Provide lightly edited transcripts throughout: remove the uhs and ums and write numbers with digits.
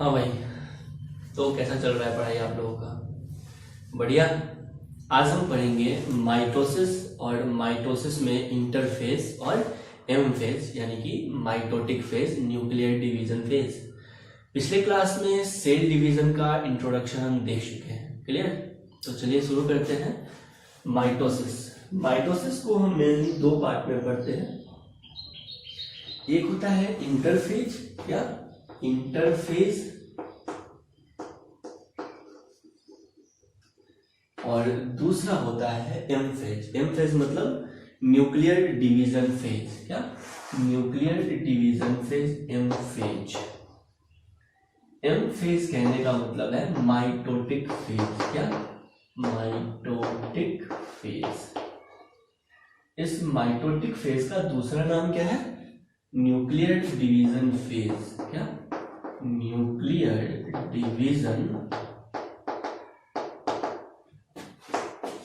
हाँ भाई, तो कैसा चल रहा है पढ़ाई आप लोगों का? बढ़िया। आज हम पढ़ेंगे माइटोसिस और माइटोसिस में इंटरफेज और एम फेज यानी कि mitotic phase, nuclear division phase. पिछले क्लास में सेल डिवीजन का इंट्रोडक्शन हम देख चुके हैं, क्लियर? तो चलिए शुरू करते हैं। माइटोसिस को हम मेनली दो पार्ट में पढ़ते हैं। एक होता है इंटरफेज या इंटरफेज, और दूसरा होता है एम फेज। एम फेज मतलब न्यूक्लियर डिवीजन फेज। क्या? Nuclear division phase, M phase. M phase कहने का मतलब है माइटोटिक फेज। क्या? Mitotic phase. इस माइटोटिक फेज का दूसरा नाम क्या है? Nuclear division phase. क्या? Nuclear division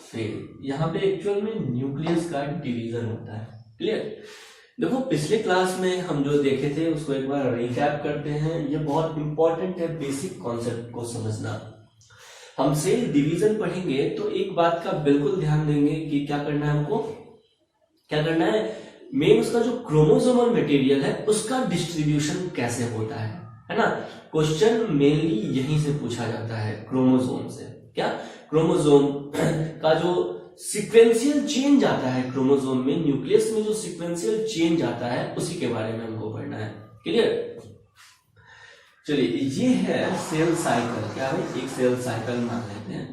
phase. यहां पे एक्चुअल में न्यूक्लियस का डिवीजन होता है, क्लियर? देखो, पिछले क्लास में हम जो देखे थे उसको एक बार रिकैप करते हैं। ये बहुत इंपॉर्टेंट है बेसिक कॉन्सेप्ट को समझना। हम सेल डिवीजन पढ़ेंगे तो एक बात का बिल्कुल ध्यान देंगे कि क्या करना है हमको, क्या करना है, मेन उसका जो क्रोमोसोमल मटेरियल है उसका डिस्ट्रीब्यूशन कैसे होता है ना? क्वेश्चन मेनली यहीं से पूछा जाता है, क्रोमोसोम से। क्या? क्रोमोसोम का जो सीक्वेंशियल चेंज आता है क्रोमोसोम में, न्यूक्लियस में जो सीक्वेंशियल चेंज आता है उसी के बारे में हमको पढ़ना है, क्लियर? चलिए, ये है सेल साइकिल। क्या है? एक सेल साइकिल मान लेते हैं।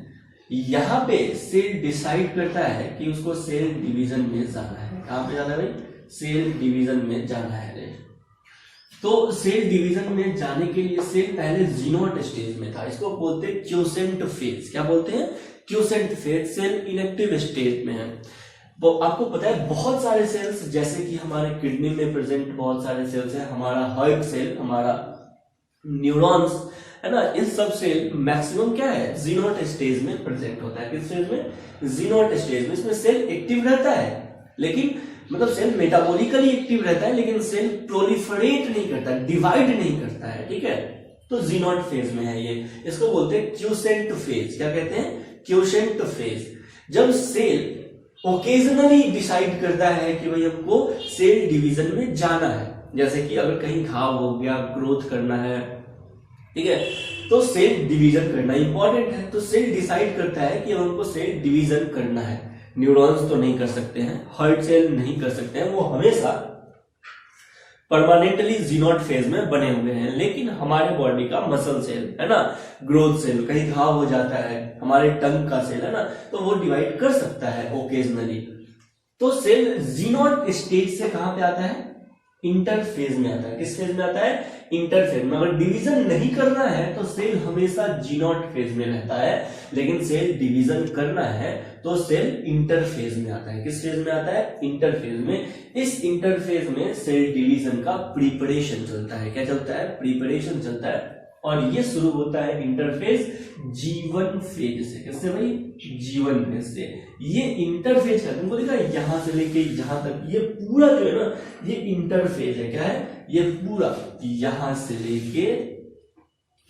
यहां पे सेल डिसाइड करता है कि उसको सेल डिवीजन में जाना है। कहां पे जाना है भाई? सेल डिवीजन में जाना है। तो सेल डिवीजन में जाने के लिए सेल पहले जीनोट स्टेज में था, इसको बोलते हैं क्यूसेंट फेज। क्या बोलते हैं? Quiescent phase. Cell inactive stage में है। वो आपको पता है बहुत सारे सेल्स, जैसे कि हमारे किडनी में प्रेजेंट बहुत सारे सेल्स हैं, हमारा हार्ट सेल, हमारा न्यूरॉन्स, है ना, इन सब सेल मैक्सिमम क्या है? जीनोट स्टेज में प्रेजेंट होता है। किस स्टेज में? जीनोट स्टेज में। इसमें सेल एक्टिव रहता है, लेकिन मतलब सेल मेटाबॉलिकली एक्टिव रहता है, लेकिन सेल प्रोलिफरेट नहीं करता, डिवाइड नहीं करता है, ठीक है? तो जीनोट फेज में है ये। इसको बोलते हैं क्यूसेंट फेज। क्या कहते हैं? Quiescent phase. जब सेल ओकेजनली डिसाइड करता है कि भाई हमको सेल डिवीजन में जाना है, जैसे कि अगर कहीं घाव हो गया, ग्रोथ करना है, ठीक है, तो सेल डिवीजन करना इंपॉर्टेंट है। तो सेल डिसाइड करता है कि हमको सेल डिवीजन करना है। न्यूरॉन्स तो नहीं कर सकते हैं, हार्ट सेल नहीं कर सकते हैं, वो हमेशा परमानेंटली जीनोट फेज में बने हुए हैं। लेकिन हमारे बॉडी का मसल सेल, है ना, ग्रोथ सेल, कहीं घाव हो जाता है, हमारे टंग का सेल, है ना, तो वो डिवाइड कर सकता है ओकेजनली। तो सेल जीनोट स्टेज से कहां पे आता है? इंटरफेज में आता है। किस फेज में आता है? इंटरफेज में। अगर डिवीजन नहीं करना है तो सेल हमेशा जीनोट फेज में रहता है, लेकिन सेल डिवीजन करना है तो सेल इंटरफेज में आता है। किस फेज में आता है? इंटरफेज में। इस इंटरफेज में सेल डिवीजन का प्रिपरेशन चलता है। क्या चलता है? प्रिपरेशन चलता है। और ये शुरू होता है इंटरफेज G1 फेज से। किससे भाई? G1 फेज से। ये इंटरफेज है, तुमको दिखा यहां से लेके यहां तक, ये पूरा जो है ना, ये इंटरफेज है। क्या है? ये पूरा यहां से लेके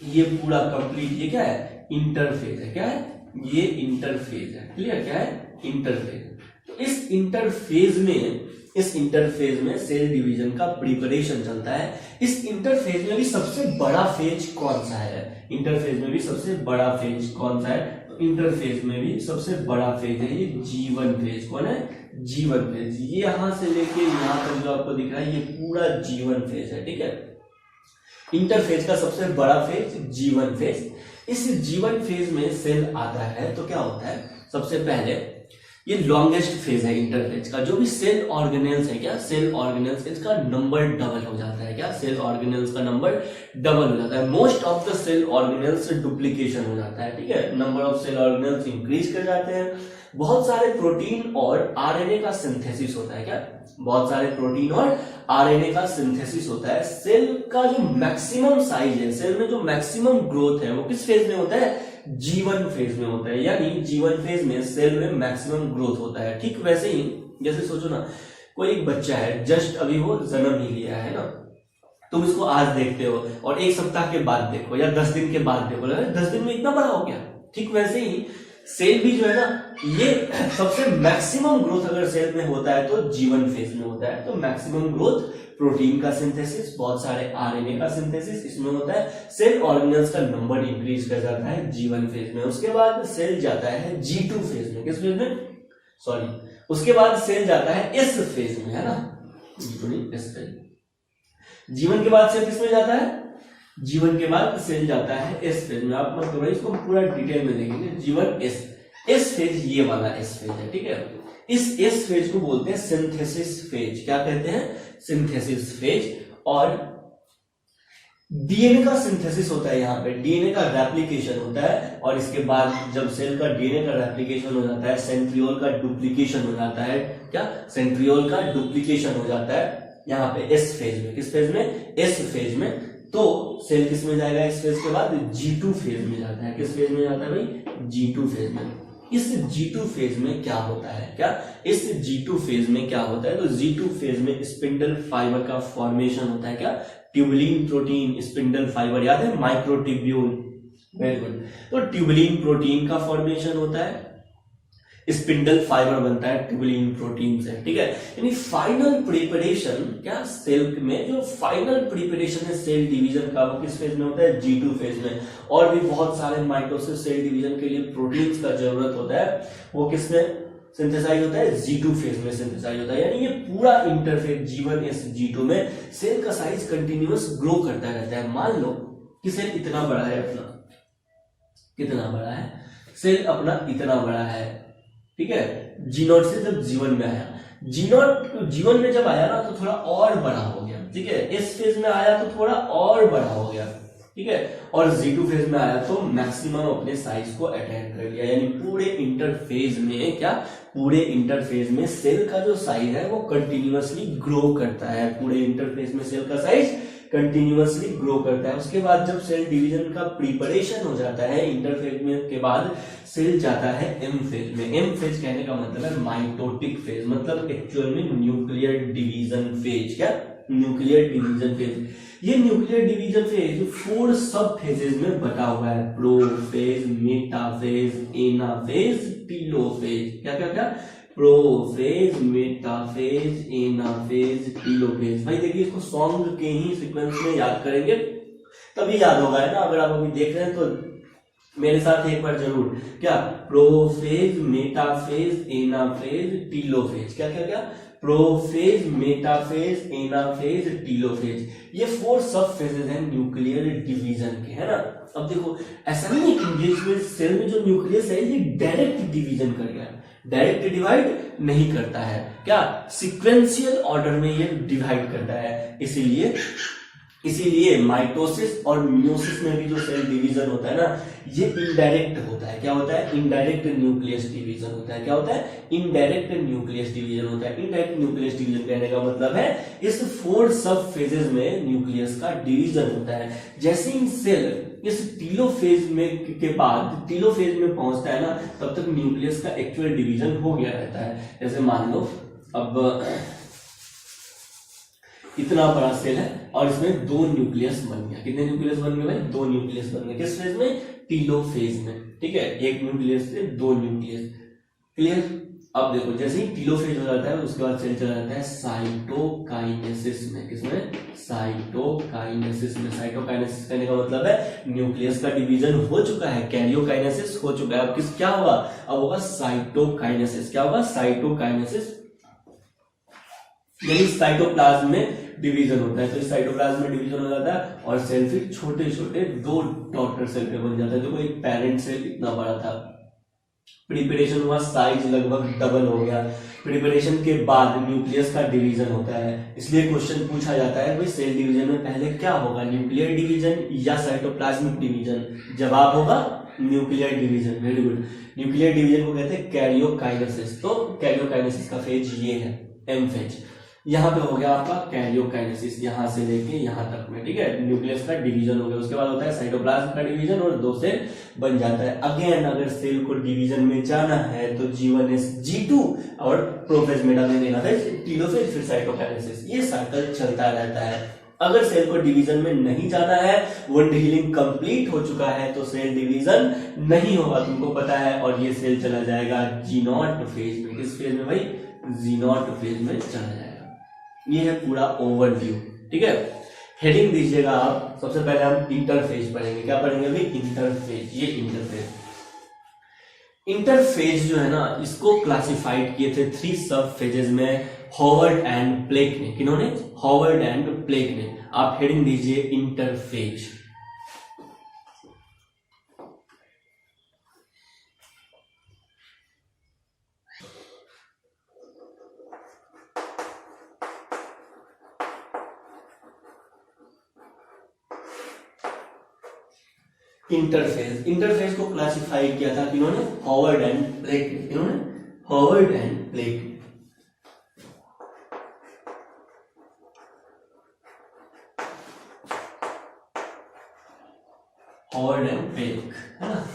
ये पूरा कंप्लीट, ये क्या है? इंटरफेज है। क्या है? ये इंटरफेज है, क्लियर? क्या है? इंटरफेज। तो इस इंटरफेज में सेल डिवीजन का प्रिपरेशन चलता है। इस इंटरफेज में भी सबसे बड़ा फेज कौन सा है? इंटरफेज में भी सबसे बड़ा फेज कौन सा है? तो इंटरफेज में भी सबसे बड़ा फेज है ये G1 फेज। कौन है? G1 phase. ये यहां से लेके यहां तक जो आपको दिख रहा है, ये पूरा G1 फेज है, ठीक है? इंटरफेज का सबसे बड़ा फेज G1 फेज। इस G1 फेज में सेल आता है तो क्या होता है? सबसे पहले ये लॉन्गेस्ट फेज है इंटरफेज का। जो भी सेल ऑर्गेनेल्स है, क्या सेल ऑर्गेनेल्स, इसका नंबर डबल हो जाता है। क्या सेल ऑर्गेनेल्स का नंबर डबल हो जाता है। Most of the cell organelles duplication हो जाता है, ठीक है? Number of cell organelles increase कर जाते हैं। बहुत सारे प्रोटीन और आरएनए का सिंथेसिस होता है। क्या? बहुत सारे प्रोटीन और आरएनए का सिंथेसिस होता है। सेल का जो मैक्सिमम साइज है, सेल में जो मैक्सिमम ग्रोथ है, वो किस फेज में होता है? G1 फेज में होता है। यानी G1 फेज में सेल में मैक्सिमम ग्रोथ होता है। ठीक वैसे ही जैसे सोचो ना, कोई एक बच्चा है, जस्ट अभी वो जन्म ही लिया है ना, तुम इसको आज देखते हो और एक सप्ताह के बाद देखो या 10 दिन के बाद देखो, 10 दिन में इतना बड़ा हो गया। ठीक वैसे ही सेल भी जो है ना, ये सबसे मैक्सिमम ग्रोथ अगर सेल में होता है तो जीवन फेज में होता है। तो मैक्सिमम ग्रोथ प्रोटीन का सिंथेसिस, बहुत सारे आरएनए का सिंथेसिस इसमें होता है। सेल ऑर्गेनल्स का नंबर इंक्रीज कर जाता है जीवन फेज में। उसके बाद सेल जाता है G2 फेज में। किस फेज में? सॉरी, उसके बाद सेल जाता है एस फेज में, है ना, G2 नहीं, एस फेज। जीवन के बाद सेल किसमें जाता है? जीवन के बाद सेल जाता है एस फेज में। आप मत करो, इसको पूरा डिटेल में देखेंगे। जीवन एस फेज, ये वाला एस फेज है, ठीक है। इस एस फेज को बोलते हैं सिंथेसिस फेज। क्या कहते हैं? Synthesis phase. और डीएनए का सिंथेसिस होता है यहाँ पे, डीएनए का रेप्लिकेशन होता है। और इसके बाद जब सेल का डीएनए का रेप्लिकेशन हो जाता है, सेंट्रियोल का डुप्लीकेशन हो जाता है। क्या? सेंट्रियोल का डुप्लीकेशन हो जाता है यहाँ पे एस फेज में। किस फेज में? एस फेज में। तो सेल किस में जाएगा? इस फेज के बाद G2 फेज में जाता है। किस फेज में जाता है भाई? G2 फेज में। इस G2 फेज में क्या होता है? क्या इस G2 फेज में क्या होता है? तो G2 फेज में स्पिंडल फाइबर का फॉर्मेशन होता है। क्या? ट्यूबुलिन प्रोटीन, स्पिंडल फाइबर, याद है? Microtubule, very good. तो ट्यूबुलिन प्रोटीन का फॉर्मेशन होता है, स्पिंडल फाइबर बनता है ट्यूबुलिन प्रोटीन से, ठीक है। यानी फाइनल प्रिपरेशन, क्या सेल में जो फाइनल प्रिपरेशन है सेल डिवीजन का, वो किस फेज में होता है? G2 फेज में। और भी बहुत सारे माइटोसिस सेल डिवीजन के लिए प्रोटीन्स का जरूरत होता है, वो किसमें सिंथेसाइज होता है? G2 फेज में सिंथेसाइज होता है। यानी ये पूरा इंटरफेज G1 S G2 में सेल का साइज कंटिन्यूअस ग्रो करता रहता है। मान लो कि सेल इतना बड़ा है, अपना कितना बड़ा है सेल, अपना इतना बड़ा है, ठीक है। G0 से जब G1 में आया, G1 में जब आया ना तो थोड़ा और बड़ा हो गया, ठीक है। इस फेज में आया तो थोड़ा और बड़ा हो गया, ठीक है। और G2 फेज में आया तो मैक्सिमम अपने साइज को अटेन कर लिया। यानी पूरे इंटरफेज में, क्या पूरे इंटरफेज में सेल का जो साइज है वो कंटिन्यूअसली ग्रो करता है। पूरे इंटरफेज में सेल का साइज कंटिन्यूअसली ग्रो करता है। उसके बाद जब सेल डिवीजन का प्रिपरेशन हो जाता है इंटरफेज में के बाद सेल जाता है एम फेज में। एम फेज कहने का मतलब है माइटोटिक फेज, मतलब एक्चुअल में न्यूक्लियर डिवीजन फेज। क्या? Nuclear division phase. ये न्यूक्लियर डिवीजन फेज 4 सब फेजेस में बटा हुआ है, प्रोफेज, मेटाफेज, एनाफेज, टीलोफेज। क्या क्या क्या? Prophase, metaphase, anaphase, telophase. भाई देखिए, इसको सॉन्ग के ही सीक्वेंस में याद करेंगे तभी याद होगा, है ना। अगर आप अभी देख रहे हैं तो मेरे साथ एक बार जरूर, क्या? Prophase, metaphase, anaphase, telophase. क्या क्या क्या? Prophase, metaphase, anaphase, telophase. ये 4 सब फेजेस हैं न्यूक्लियर डिवीजन के, है ना। अब देखो, ऐसा नहीं है कि सेल में जो न्यूक्लियस है ये डायरेक्ट डिवीजन कर गया, डायरेक्ट डिवाइड नहीं करता है। क्या? सीक्वेंशियल ऑर्डर में ये डिवाइड करता है। इसीलिए माइटोसिस और मियोसिस में भी जो सेल डिवीजन होता है ना, ये इनडायरेक्ट होता है। क्या होता है? इनडायरेक्ट न्यूक्लियस डिवीजन होता है। क्या होता है? इनडायरेक्ट न्यूक्लियस डिवीजन होता है। इनडायरेक्ट न्यूक्लियस डिवीजन कहने का मतलब है इस 4 सब फेजेस में न्यूक्लियस का डिवीजन होता है। जैसे ही सेल इस टीलोफेज में के बाद टीलोफेज में पहुंचता है ना, तब तक न्यूक्लियस का एक्चुअल डिवीजन हो गया रहता है। जैसे मान लो अब इतना बड़ा सेल है और इसमें 2 न्यूक्लियस बन गया। कितने न्यूक्लियस बन गए भाई? 2 न्यूक्लियस बन गए। किस फेज में? टीलोफेज में, ठीक है। 1 न्यूक्लियस से 2 न्यूक्लियस। क्लियर? अब देखो, जैसे ही टीलोफेज हो जाता है उसके बाद सेल चला जाता है साइटोकाइनेसिस में। किसमें? साइटोकाइनेसिस में। साइटोकाइनेसिस कहने का मतलब है न्यूक्लियस का डिवीजन हो चुका है, कैरियोकाइनेसिस हो चुका है। अब क्या होगा? अब होगा साइटोकाइनेसिस। क्या होगा? साइटोकाइनेसिस। यानी साइटोप्लाज्म में डिवीजन होता है। तो इस साइटोप्लाज्म में डिवीजन हो जाता है और सेल फिर छोटे छोटे 2 डॉटर सेल पे बन जाता है। देखो, एक पेरेंट सेल इतना बड़ा था, प्रिपरेशन हुआ, साइज लगभग डबल हो गया। प्रिपरेशन के बाद न्यूक्लियस का डिवीजन होता है। इसलिए क्वेश्चन पूछा जाता है भाई सेल डिवीजन में पहले क्या होगा, न्यूक्लियर डिवीजन या साइटोप्लाज्मिक डिवीजन? जवाब होगा nuclear division. Very good. Nuclear division को कहते हैं कैरियोकाइनेसिस। तो कैरियोकाइनेसिस का फेज ये है, एम फेज। यहाँ पे हो गया आपका कैरियोकाइनेसिस, यहाँ से लेके यहाँ तक में, ठीक है। न्यूक्लियस का डिवीजन हो गया। उसके बाद होता है साइटोप्लाज्म का डिवीजन और 2 सेल बन जाता है। अगेन अगर सेल को डिवीजन में जाना है तो G1 S G2 और प्रोफेज, मेटाफेज, एनाफेज, टीलोफेज, फिर साइटोकाइनेसिस। ये साइकिल चलता रहता है। अगर सेल को डिवीजन में नहीं जाता है, वुंड हीलिंग कंप्लीट हो चुका है, तो सेल डिवीजन नहीं होगा, तुमको पता है, और ये सेल चला जाएगा जी0 फेज में। किस फेज में भाई? जी0 फेज में चला जाएगा। ये है पूरा ओवरव्यू, ठीक है। हेडिंग दीजिएगा आप। सबसे पहले हम इंटरफेज पढ़ेंगे। क्या पढ़ेंगे अभी? इंटरफेज। ये इंटरफेज इंटरफेज जो है ना, इसको क्लासिफाइड किए थे 3 सब फेजेस में हॉवर्ड एंड प्लेक ने। किन्होंने? हॉवर्ड एंड प्लेक ने। आप हेडिंग दीजिए इंटरफेज। इंटरफेज को क्लासिफाई किया था किन्होंने? हॉवर्ड एंड प्लेक ने। किन्होंने? हॉवर्ड एंड प्लेक ने। हॉवर्ड एंड प्लेक, है ना।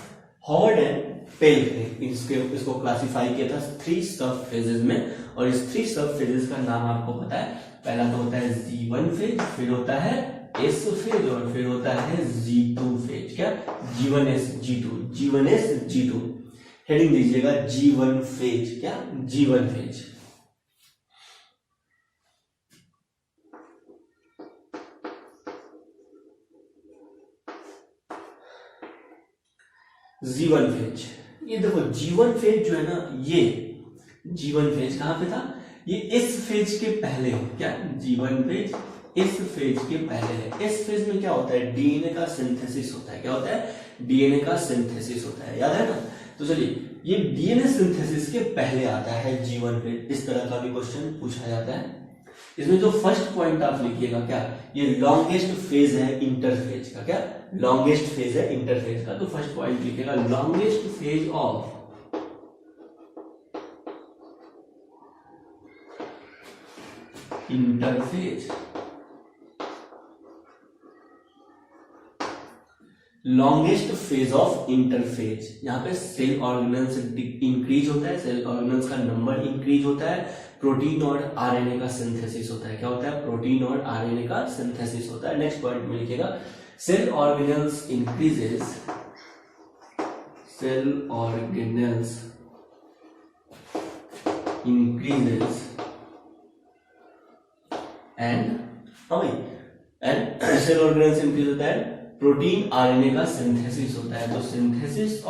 हॉवर्ड एंड प्लेक ने इसको क्लासिफाई किया था 3 सब फेजेस में, और इस 3 सब फेजेस का नाम आपको पता है। पहला तो होता है जी1 फेज, फिर होता है एस फेज, और फिर होता है जी2 फेज। क्या? जी1s जी2, जी1s जी2। हेडिंग दीजिएगा जी1 फेज। क्या? G1 phase. G1 phase. ये देखो जी1 फेज जो है ना, ये जी1 फेज कहां पे था? ये इस फेज के पहले है। क्या? जी1 फेज इस फेज के पहले है। इस फेज में क्या होता है? डीएनए का सिंथेसिस होता है। क्या होता है? डीएनए का सिंथेसिस होता है, याद है ना। तो चलिए, ये डीएनए सिंथेसिस के पहले आता है जी1 फेज। इस तरह का भी क्वेश्चन पूछा जाता है। इसमें जो फर्स्ट पॉइंट आप लिखिएगा, क्या? ये लॉन्गेस्ट फेज है इंटरफेज का। क्या? लॉन्गेस्ट फेज है इंटरफेज का। तो फर्स्ट पॉइंट लिखिएगा longest phase of interphase. Longest phase of interphase. यहाँ पे सेल ऑर्गेनल्स इंक्रीज होता है, सेल ऑर्गेनल्स का नंबर इंक्रीज होता है, प्रोटीन और आरएनए का सिंथेसिस होता है। क्या होता है? प्रोटीन और आरएनए का सिंथेसिस होता है। नेक्स्ट पॉइंट में लिखिएगा cell organelles increases, cell organelles increases and cell organelles increase होता है, प्रोटीन आरएनए का सिंथेसिस होता है। तो synthesis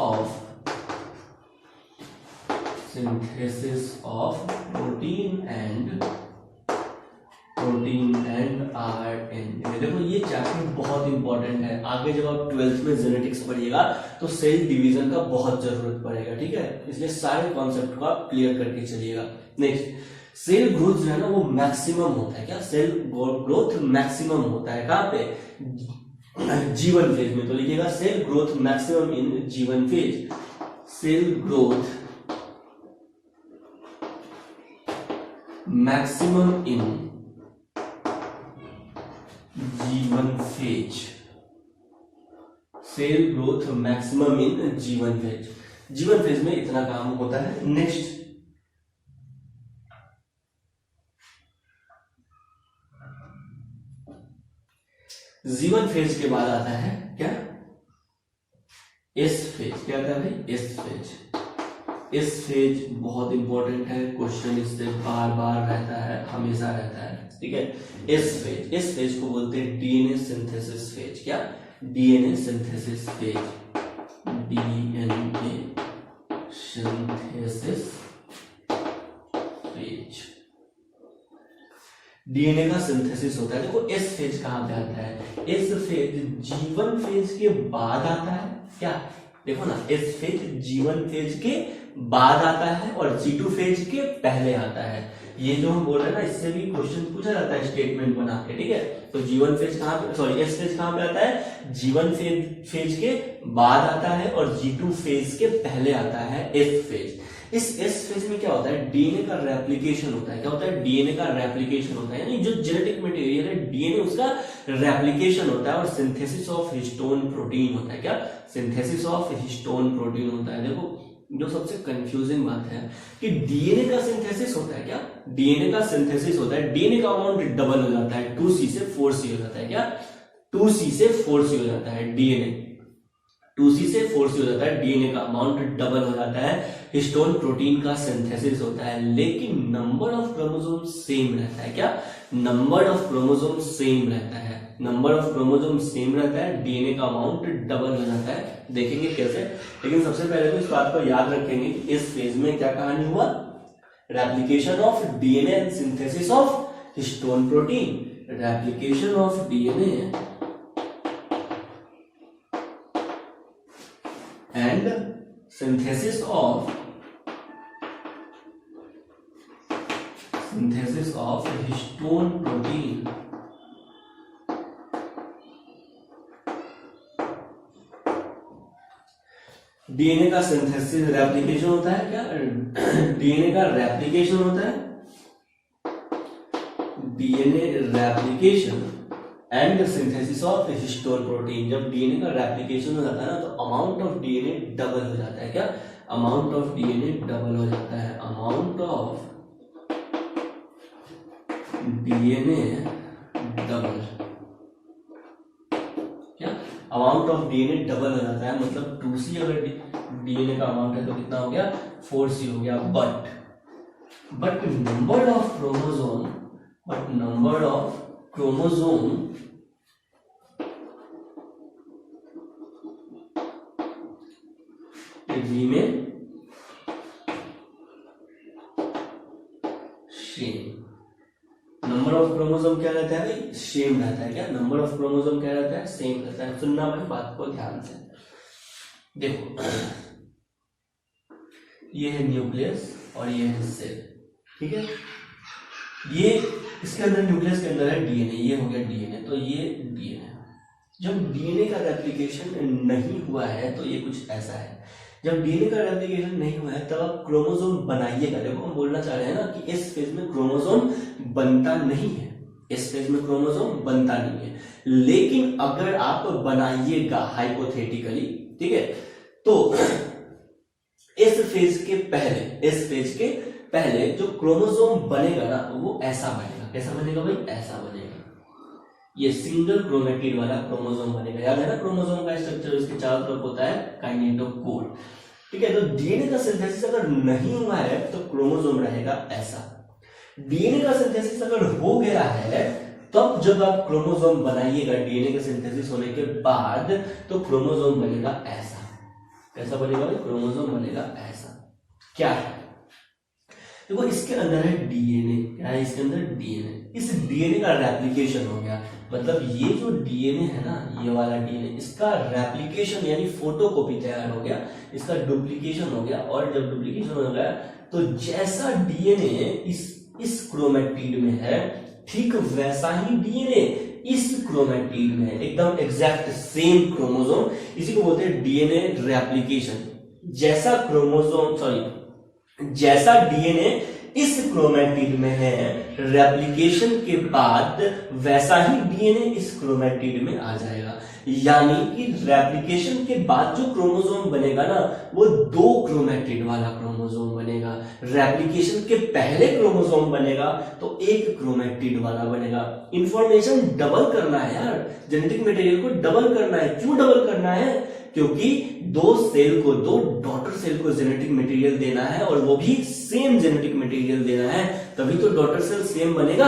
of protein and RNA. देखो ये चैप्टर बहुत इंपॉर्टेंट है। आगे जब आप 12th में जेनेटिक्स पढ़िएगा तो सेल डिवीजन का बहुत जरूरत पड़ेगा, ठीक है। इसलिए सारे कॉन्सेप्ट को आप क्लियर करके चलिएगा। नेक्स्ट, सेल ग्रोथ जो है ना, वो मैक्सिमम होता है। क्या? सेल ग्रोथ मैक्सिमम होता है कहां पे? जी1 फेज में। तो लिखिएगा cell growth maximum in G1 phase. Cell growth maximum in G1 phase. Cell growth maximum in G1 phase. G1 phase में इतना काम होता है। नेक्स्ट, जी1 फेज के बाद आता है क्या? S phase. क्या आता है भाई? S phase. एस फेज बहुत इंपॉर्टेंट है, क्वेश्चन इससे बार बार रहता है, हमेशा रहता है, ठीक है। एस फेज, इस फेज को बोलते हैं डीएनए सिंथेसिस फेज। क्या? DNA synthesis phase. DNA synthesis phase. DNA का सिंथेसिस होता है। देखो एस फेज कहां पे आता है? एस फेज जी1 फेज के बाद आता है। क्या? देखो ना, एस फेज जी1 फेज के बाद आता है और जी2 फेज के पहले आता है। ये जो हम बोल रहे हैं ना, इससे भी क्वेश्चन पूछा जाता है स्टेटमेंट बना के, ठीक है। तो जी1 फेज कहां पे, सॉरी एस फेज कहां पे आता है? जी1 फेज के बाद आता है और जी2 फेज के पहले आता है एस फेज। इस एस फेज में क्या होता है? डीएनए का रेप्लिकेशन होता है। क्या होता है? डीएनए का रेप्लिकेशन होता है, यानी जो जेनेटिक मटेरियल है डीएनए उसका रेप्लिकेशन होता है और सिंथेसिस ऑफ हिस्टोन प्रोटीन होता है। क्या? सिंथेसिस ऑफ हिस्टोन प्रोटीन होता है। देखो जो सबसे कंफ्यूजिंग बात है कि डीएनए का सिंथेसिस होता है। क्या? डीएनए का सिंथेसिस होता है, डीएनए का अमाउंट डबल हो जाता है, 2C से 4C हो जाता है। क्या? 2C से 4C हो जाता है डीएनए, 2C से 4C हो जाता है, डीएनए का अमाउंट डबल हो जाता है, हिस्टोन प्रोटीन का सिंथेसिस होता है, लेकिन नंबर ऑफ क्रोमोसोम सेम रहता है। क्या? नंबर ऑफ क्रोमोसोम सेम रहता है, नंबर ऑफ क्रोमोसोम सेम रहता है, डीएनए का अमाउंट डबल हो जाता है। देखेंगे कैसे, लेकिन सबसे पहले तो इस बात को याद रखेंगे कि इस फेज में क्या कहानी हुआ, replication of DNA and synthesis of histone protein, replication of DNA and synthesis of histone protein, DNA का सिंथेसिस रेप्लिकेशन होता है। क्या? डीएनए का रेप्लिकेशन होता है, DNA replication and synthesis of histone protein. जब डीएनए का रेप्लिकेशन हो जाता है ना, तो अमाउंट ऑफ डीएनए डबल हो जाता है। क्या? अमाउंट ऑफ डीएनए डबल हो जाता है, अमाउंट ऑफ डीएनए डबल। क्या? अमाउंट ऑफ डीएनए डबल हो जाता है, मतलब 2C अगर डीएनए का अमाउंट है तो कितना हो गया, 4C हो गया। But number of chromosome, remain same. Number of chromosome क्या रहता है भाई? सेम रहता है। क्या? नंबर ऑफ क्रोमोसोम क्या रहता है? सेम रहता है। सुनना भाई बात को ध्यान से, देखो ये है न्यूक्लियस और ये है सेल, ठीक है। ये इसके अंदर, न्यूक्लियस के अंदर है डीएनए, ये हो गया डीएनए, तो ये डीएनए। जब डीएनए का रेप्लिकेशन नहीं हुआ है तो ये कुछ ऐसा है। जब डीएनए का रेप्लिकेशन नहीं हुआ है तब आप क्रोमोसोम बनाइएगा। देखो हम बोलना चाह रहे हैं ना कि इस फेज में क्रोमोसोम बनता नहीं है, इस फेज में क्रोमोसोम बनता नहीं है, लेकिन अगर आप बनाइएगा हाइपोथेटिकली, ठीक है, तो इस फेज के पहले जो क्रोमोसोम बनेगा ना वो ऐसा बनेगा। कैसा बनेगा भाई? ऐसा बनेगा, ये सिंगल क्रोमेटिड वाला क्रोमोसोम बनेगा। याद है ना क्रोमोसोम का स्ट्रक्चर, इसके चारों तरफ होता है काइनेटोकोर, ठीक है। तो डीएनए का सिंथेसिस अगर नहीं हुआ है तो क्रोमोसोम रहेगा ऐसा। डीएनए का सिंथेसिस अगर हो गया है तब जब आप क्रोमोसोम बनाइएगा डीएनए का सिंथेसिस होने के बाद, तो क्रोमोसोम बनेगा ऐसा। कैसा बनेगा भाई? क्रोमोसोम बनेगा ऐसा। क्या है? देखो इसके अंदर है डीएनए। क्या है इसके अंदर? डीएनए। इस डीएनए का रेप्लिकेशन हो गया, मतलब ये जो डीएनए है ना, ये वाला डीएनए, इसका रेप्लिकेशन यानी फोटोकॉपी तैयार हो गया, इसका डुप्लीकेशन हो गया। और जब डुप्लीकेशन हो गया तो जैसा डीएनए इस क्रोमेटिड में है, ठीक वैसा ही डीएनए इस क्रोमेटिड में है, एकदम एग्जैक्ट सेम क्रोमोसोम। इसी को बोलते हैं डीएनए रेप्लिकेशन। जैसा डीएनए इस क्रोमेटिड में है, रेप्लिकेशन के बाद वैसा ही डीएनए इस क्रोमेटिड में आ जाएगा। यानी कि रेप्लिकेशन के बाद जो क्रोमोसोम बनेगा ना, वो 2 क्रोमेटिड वाला क्रोमोसोम बनेगा। रेप्लिकेशन के पहले क्रोमोसोम बनेगा तो 1 क्रोमेटिड वाला बनेगा। इंफॉर्मेशन डबल करना है यार, जेनेटिक मटेरियल को डबल करना है। क्यों डबल करना है? क्योंकि 2 डॉटर सेल को जेनेटिक मटेरियल देना है, और वो भी सेम जेनेटिक मटेरियल देना है, तभी तो डॉटर सेल सेम बनेगा।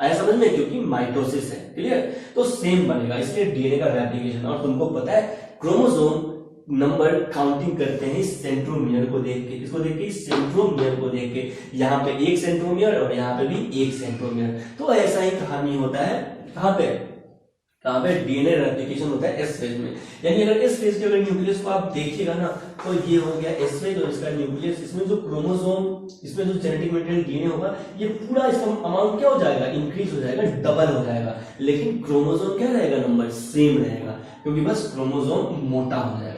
आया समझ में? क्योंकि माइटोसिस है, क्लियर? तो सेम बनेगा, इसलिए डीएनए का रेप्लिकेशन। और तुमको पता है क्रोमोसोम नंबर काउंटिंग करते हैं सेंट्रोमियर को देख के। इसको देख के, सेंट्रोमियर को देख के, यहाँ पे 1 सेंट्रोमियर और यहाँ पे भी 1 सेंट्रोमियर। तो ऐसा ही कहानी होता है कहाँ पे डीएनए रेप्लिकेशन होता है एस फेज में। यानी अगर इस फेज के अगर न्यूक्लियस को आप देखिएगा ना, तो ये हो गया एस फेज और इसका न्यूक्लियस। इसमें जो क्रोमोसोम, इसमें जो जेनेटिक मटेरियल डीएनए होगा, ये पूरा इसका अमाउंट क्या हो जाएगा? इंक्रीज हो जाएगा, डबल हो जाएगा। लेकिन क्रोमोसोम क्या रहेगा? नंबर सेम रहेगा, क्योंकि बस क्रोमोसोम मोटा हो जाएगा।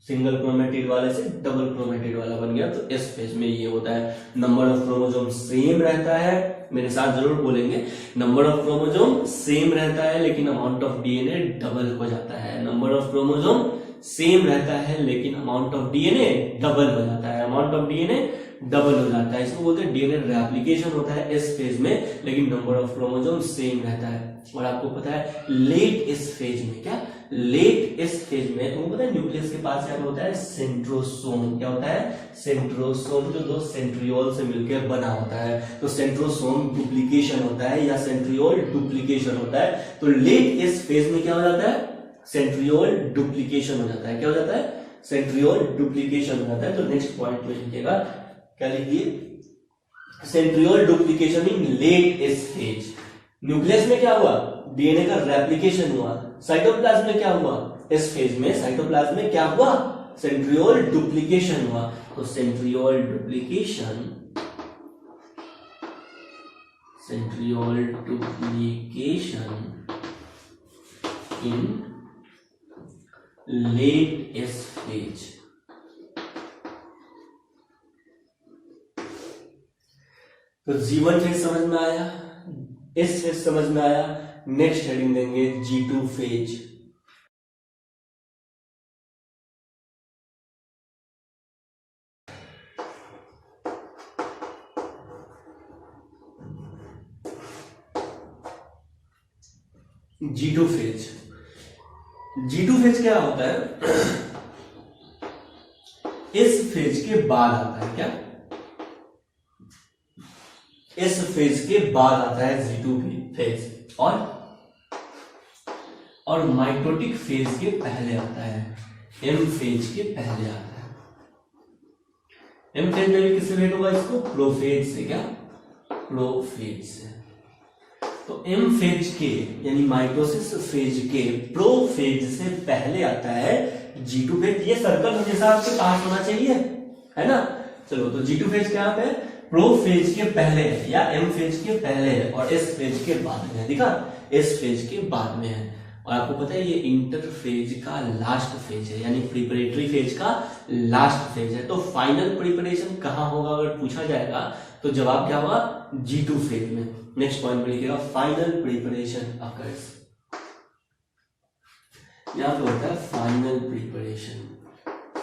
सिंगल क्रोमेटिड वाले से डबल क्रोमेटिड वाला बन गया। तो इस फेज में ये होता है, नंबर ऑफ क्रोमोसोम सेम रहता है। मेरे साथ जरूर बोलेंगे, नंबर ऑफ क्रोमोसोम सेम रहता है लेकिन अमाउंट ऑफ डीएनए डबल हो जाता है। नंबर ऑफ क्रोमोसोम सेम रहता है लेकिन अमाउंट ऑफ डीएनए डबल हो जाता है। अमाउंट ऑफ डीएनए डबल हो जाता है। इसको बोलते हैं डीएनए रेप्लिकेशन होता है एस फेज में, लेकिन नंबर ऑफ क्रोमोसोम सेम रहता है। और आपको पता है लेट एस फेज में, क्या लेट एस फेज में तुमको पता है न्यूक्लियस के पास क्या होता है, सेंट्रोसोम। क्या होता है, सेंट्रोसोम, जो दो सेंट्रियोल से मिलकर बना होता है। तो सेंट्रोसोम डुप्लीकेशन होता है या सेंट्रियोल डुप्लीकेशन होता है। तो लेट एस फेज में क्या हो जाता है, सेंट्रियोल डुप्लीकेशन हो जाता है। क्या हो जाता है, सेंट्रियोल डुप्लीकेशन हो जाता है। तो नेक्स्ट पॉइंट में लिखिएगा, क्या लिखिए, सेंट्रियोल डुप्लीकेशन इन लेट एस फेज। न्यूक्लियस में क्या हुआ, डीएनए का रेप्लिकेशन हुआ। साइटोप्लाज्म में क्या हुआ, एस फेज में साइटोप्लाज्म में क्या हुआ, सेंट्रियोल डुप्लीकेशन हुआ। तो सेंट्रियोल डुप्लीकेशन, सेंट्रियोल डुप्लीकेशन इन लेट एस फेज। तो G1 फेज समझ में आया, एस फेज समझ में आया। नेक्स्ट हेडिंग देंगे G2 phase. G2 phase, G2 phase क्या होता है, इस फेज के बाद आता है। क्या, इस फेज के बाद आता है G2 फेज, और माइटोटिक फेज के पहले आता है, एम फेज के पहले आता है। एम फेज में भी किससे भेंट होगा इसको, प्रोफेज से। क्या, प्रोफेज से। तो एम फेज के यानी माइटोसिस फेज के प्रोफेज से पहले आता है G2 फेज। ये सर्कल हमेशा आपके पास होना चाहिए, है ना। चलो, तो G2 फेज क्या है, प्रोफेज के पहले है या एम फेज के पहले है, और एस फेज के बाद में है। दिखा, एस फेज के बाद में है। और आपको पता है ये इंटरफेज का लास्ट फेज है, यानी प्रिपरेटरी फेज का लास्ट फेज है। तो फाइनल प्रिपरेशन कहां होगा अगर पूछा जाएगा तो जवाब क्या होगा, G2 फेज में। नेक्स्ट पॉइंट में लिखिएगा, फाइनल प्रिपरेशन अकर्स। यहां पे होता है final preparation,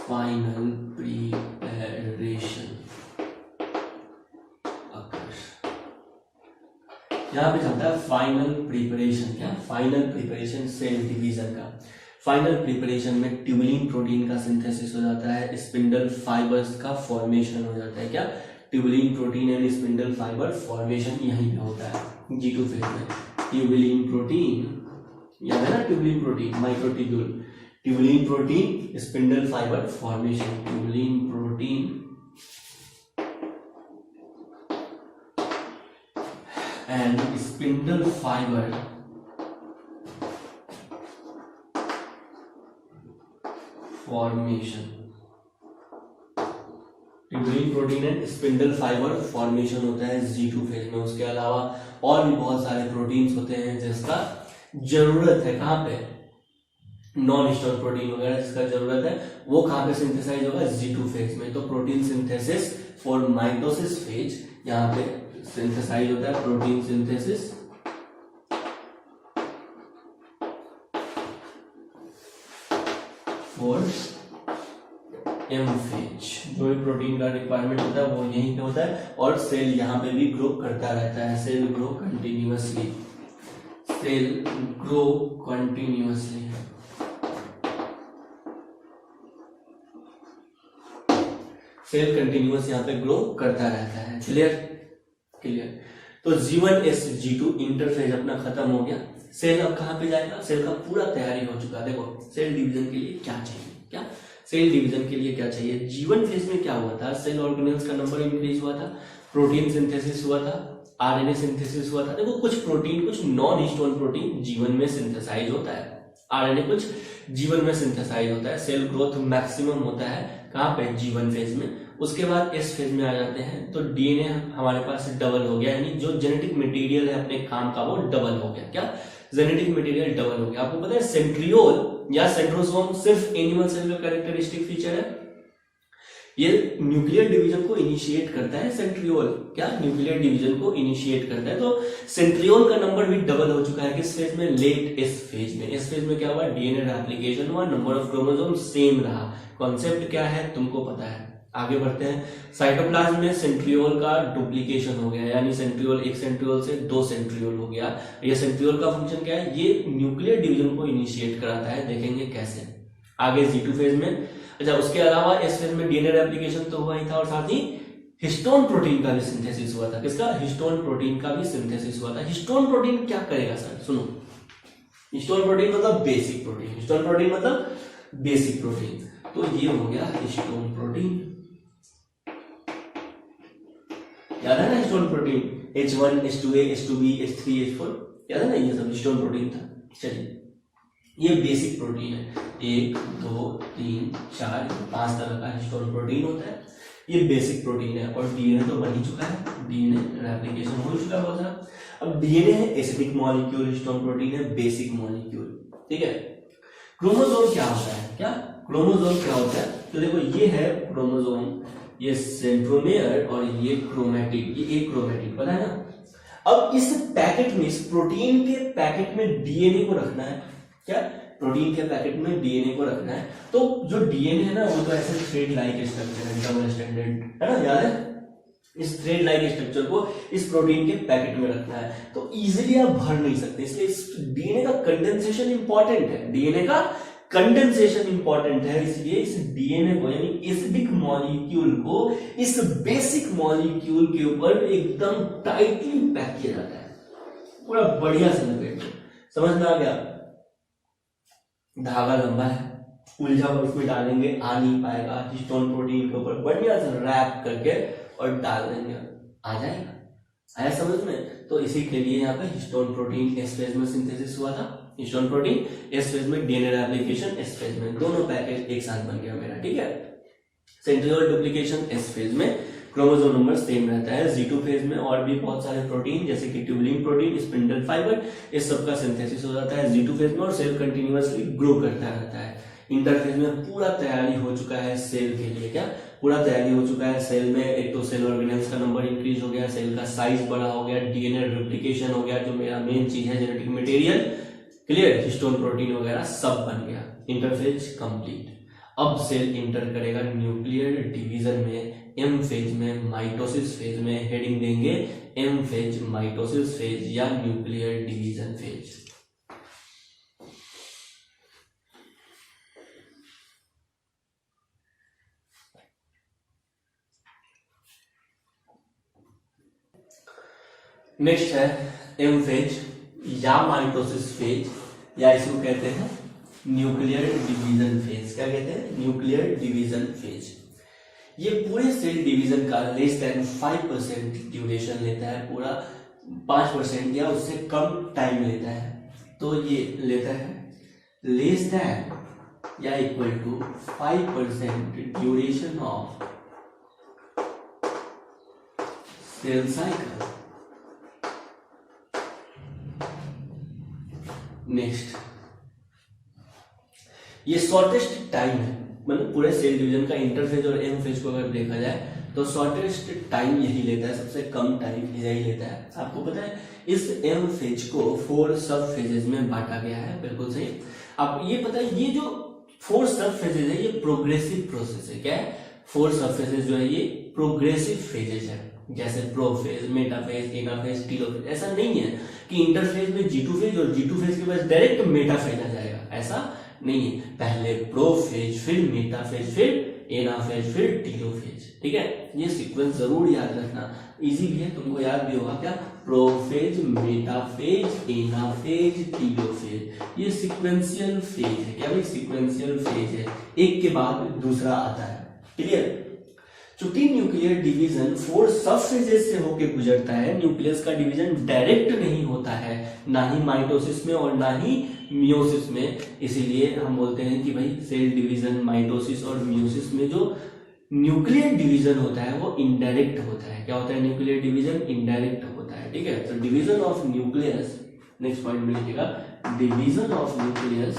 final preparation occurs. यहां पे चलता है फाइनल प्रिपरेशन। क्या, फाइनल प्रिपरेशन सेल डिवीजन का। फाइनल प्रिपरेशन में ट्यूबुलिन प्रोटीन का सिंथेसिस हो जाता है, स्पिंडल फाइबर्स का फॉर्मेशन हो जाता है। क्या, tubulin protein and spindle fibre formation यहीं पे होता है G2 फेज में। ट्यूबुलिन प्रोटीन, याद है ना, tubulin protein, microtubule, tubulin protein, spindle fibre formation, tubulin protein and spindle fibre formation. Tubulin protein and spindle fibre formation होता है G2 फेज में। उसके अलावा और भी बहुत सारे प्रोटीन्स होते हैं जिसका जरूरत है, कहां पे, नॉन स्टॉप प्रोटीन वगैरह जिसका जरूरत है वो कहां पे सिंथेसाइज होगा, G2 फेज में। तो protein synthesis for mitosis phase, यहां पे सिंथेसाइज होता है protein synthesis for M phase. जो भी प्रोटीन का रिक्वायरमेंट होता है वो यहीं पे होता है, और सेल यहाँ पे भी ग्रो करता रहता है। Cell grow continuously, cell grow continuously. Cell continuous यहाँ पे ग्रो करता रहता है। Clear, clear. तो G1S G2 इंटरफेज अपना खत्म हो गया। सेल अब कहाँ पे जाएगा, सेल का पूरा तैयारी हो चुका। देखो सेल डिवीजन के लिए क्या चाहिए, क्या सेल डिवीजन के लिए क्या चाहिए। G1 फेज में क्या हुआ था, सेल ऑर्गेनेल्स का नंबर इंक्रीज हुआ था, प्रोटीन सिंथेसिस हुआ था, आरएनए सिंथेसिस हुआ था। देखो कुछ प्रोटीन, कुछ नॉन हिस्टोन प्रोटीन G1 में सिंथेसाइज होता है, आरएनए कुछ G1 में सिंथेसाइज होता है। सेल ग्रोथ मैक्सिमम होता है कहाँ पे, G1 फेज में। उसके बाद एस फेज में आ जाते हैं तो डीएनए हमारे पास डबल हो गया, यानी जो जेनेटिक मटेरियल है अपने काम का वो डबल हो गया। क्या, जेनेटिक मटेरियल डबल हो गया। आपको पता है सेंट्रियोल या सेंट्रोसोम सिर्फ एनिमल सेल का कैरेक्टरिस्टिक फीचर है। ये न्यूक्लियर डिवीजन को इनिशिएट करता है सेंट्रियोल, क्या न्यूक्लियर डिवीजन को इनिशिएट करता है। तो सेंट्रियोल का नंबर भी डबल हो चुका है किस फेज में, लेट एस फेज में। एस फेज में क्या हुआ, डीएनए रेप्लिकेशन हुआ, नंबर ऑफ क्रोमोसोम सेम रहा। कॉन्सेप्ट क्या है तुमको पता है, आगे बढ़ते हैं। साइटोप्लाज्म में सेंट्रियोल का डुप्लीकेशन हो गया, यानी सेंट्रियोल, एक सेंट्रियोल से 2 सेंट्रियोल हो गया। ये सेंट्रियोल का फंक्शन क्या है? ये न्यूक्लियर डिवीजन को इनिशिएट कराता है, देखेंगे कैसे। आगे G2 फेज में, अच्छा उसके अलावा S फेज में डीएनए रेप्लिकेशन तो हुआ ही था, और साथ ही हिस्टोन प्रोटीन का भी सिंथेसिस हुआ था। किसका? हिस्टोन प्रोटीन का भी सिंथेसिस हुआ था। हिस्टोन प्रोटीन क्या करेगा सर? सुनो, हिस्टोन प्रोटीन मतलब बेसिक प्रोटीन, हिस्टोन प्रोटीन मतलब बेसिक प्रोटीन, तो ये हो गया हिस्टोन प्रोटीन। याद है ना histone protein? H1, H2A, H2B, H3, H4, याद है ना? ये सब हिस्टोन प्रोटीन था। चलिए, ये बेसिक प्रोटीन है। 1, 2, 3, 4, 5 तरह का हिस्टोन प्रोटीन होता है। ये बेसिक प्रोटीन है, और डीएनए तो बन ही चुका है, डीएनए रेप्लिकेशन हो चुका है बहुत सारा। अब डीएनए है एसिडिक मॉलिक्यूल, हिस्टोन प्रोटीन है बेसिक मॉलिक्यूल, ठीक है। क्रोमोसोम क्या होता है? क्या क्रोमोसोम क्या होता है? तो देखो, ये है क्रोमोसोम, ये सेंट्रोमेयर और ये क्रोमैटिड, ये एक क्रोमैटिड, पता है ना। अब इस पैकेट में, इस प्रोटीन के पैकेट में डीएनए को रखना है। क्या? प्रोटीन के पैकेट में डीएनए को रखना है। तो जो डीएनए है ना, वो तो ऐसे थ्रेड लाइक स्ट्रक्चर है, डबल स्टैंडर्ड है ना, याद है? इस थ्रेड लाइक स्ट्रक्चर को इस प्रोटीन के पैकेट में रखना है, तो इजीली आप भर नहीं सकते, इसलिए इस डीएनए का कंडेंसेशन इंपॉर्टेंट है, डीएनए का कंडेंसेशन इंपॉर्टेंट है। इसलिए इस डीएनए को, यानी एसिडिक मॉलिक्यूल को, इस बेसिक मॉलिक्यूल के ऊपर एकदम टाइटली पैक किया जाता है, पूरा बढ़िया से लपेट के। समझ में आ गया? धागा लंबा है, उलझा हुआ उसमें डालेंगे, आ नहीं पाएगा, हिस्टोन प्रोटीन के ऊपर बढ़िया से रैप करके और डाल देंगे, आ जाएगा। आया समझ में? तो इसी के लिए यहाँ पे हिस्टोन प्रोटीन एस फेज में सिंथेसिस हुआ था, हिस्टोन प्रोटीन एस फेज में, डीएनए रेप्लिकेशन एस फेज में, दोनों पैकेज एक साथ बन गया मेरा, ठीक है। सेंट्रियोल डुप्लीकेशन एस फेज में, क्रोमोसोम नंबर सेम रहता है। G2 फेज में और भी बहुत सारे प्रोटीन, जैसे कि ट्यूबुलिन प्रोटीन, स्पिंडल फाइबर, इस सब का सिंथेसिस हो जाता है G2 फेज में, और सेल कंटिन्यूअसली ग्रो करता रहता है। इंटरफेज में पूरा तैयारी हो चुका है सेल के लिए। क्या? पूरा तैयारी हो चुका है सेल में। एक तो सेल ऑर्गेनेल्स का नंबर इंक्रीज हो गया, सेल का साइज बड़ा हो गया, डीएनए रेप्लिकेशन हो गया, जो मेरा मेन चीज है genetic material, clear, histone protein वगैरह सब बन गया। Interphase complete. अब सेल इंटर करेगा न्यूक्लियर डिवीजन में, एम फेज में, माइटोसिस फेज में। हेडिंग देंगे एम फेज, माइटोसिस फेज या न्यूक्लियर डिवीजन फेज। नेक्स्ट है एम फेज या माइटोसिस फेज, या इसको कहते हैं न्यूक्लियर डिवीजन फेज। क्या कहते हैं? Nuclear division phase. ये पूरे सेल डिवीजन का लेस देन 5% ड्यूरेशन लेता है, पूरा 5% या उससे कम टाइम लेता है। तो ये लेता है लेस देन या equal to 5% duration of cell cycle. Next, ये शॉर्टेस्ट टाइम है, मतलब पूरे सेल डिवीजन का इंटरफेज और एम फेज को अगर देखा जाए तो शॉर्टेस्ट टाइम यही लेता है, सबसे कम टाइम यही लेता है। आपको पता है इस एम फेज को 4 सब फेजेस में बांटा गया है, बिल्कुल सही। अब ये पता है, ये जो 4 सब फेजेस है ये प्रोग्रेसिव प्रोसेस है। क्या है? 4 सब फेजेस जो है ये प्रोग्रेसिव फेजेस है, जैसे प्रोफेज, मेटाफेज, एनाफेज, टीलोफेज। ऐसा नहीं है कि इंटरफेज में G2 फेज और G2 फेज के बाद डायरेक्ट मेटाफेज आ जाएगा, ऐसा नहीं है। पहले प्रोफेज, फिर मेटाफेज, फिर एनाफेज, फिर टीलोफेज, ठीक है। ये सीक्वेंस जरूर याद रखना, इजी भी है, तुमको याद भी होगा। क्या? प्रोफेज, मेटाफेज, एनाफेज, टीलोफेज, ये सीक्वेंशियल फेज है। क्या भाई? सीक्वेंशियल फेज है, एक के बाद दूसरा आता है, क्लियर। चूंकि न्यूक्लियर डिवीजन 4 सब फेजेस से होकर गुजरता है, न्यूक्लियस का डिवीजन डायरेक्ट नहीं होता है, ना ही माइटोसिस में और ना ही मियोसिस में। इसीलिए हम बोलते हैं कि भाई सेल डिवीजन माइटोसिस और मियोसिस में जो न्यूक्लियर डिवीजन होता है वो इनडायरेक्ट होता है। क्या होता है? न्यूक्लियर डिवीजन इनडायरेक्ट होता है, ठीक है। तो division of nucleus, next point में लिखिएगा, division of nucleus,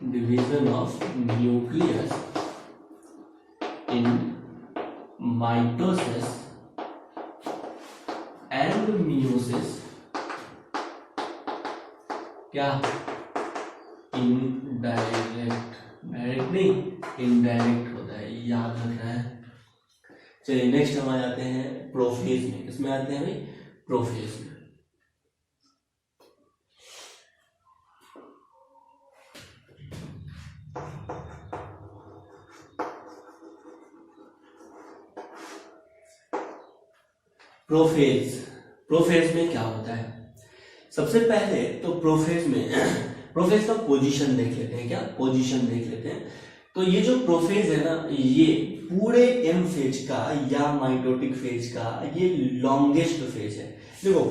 division of nucleus in mitosis and meiosis, क्या? इनडायरेक्ट डायरेक्ट नहीं, इनडायरेक्ट होता है, याद रखना है। चलिए नेक्स्ट हम आ जाते हैं प्रोफेज में। किसमें आते हैं भाई? प्रोफेज में। प्रोफेज में क्या होता है? सबसे पहले तो प्रोफेज का पोजीशन देख लेते हैं। क्या पोजीशन देख लेते हैं? तो ये जो प्रोफेज है ना, ये पूरे एम फेज का या माइटोटिक फेज का ये लॉन्गेस्ट फेज है। देखो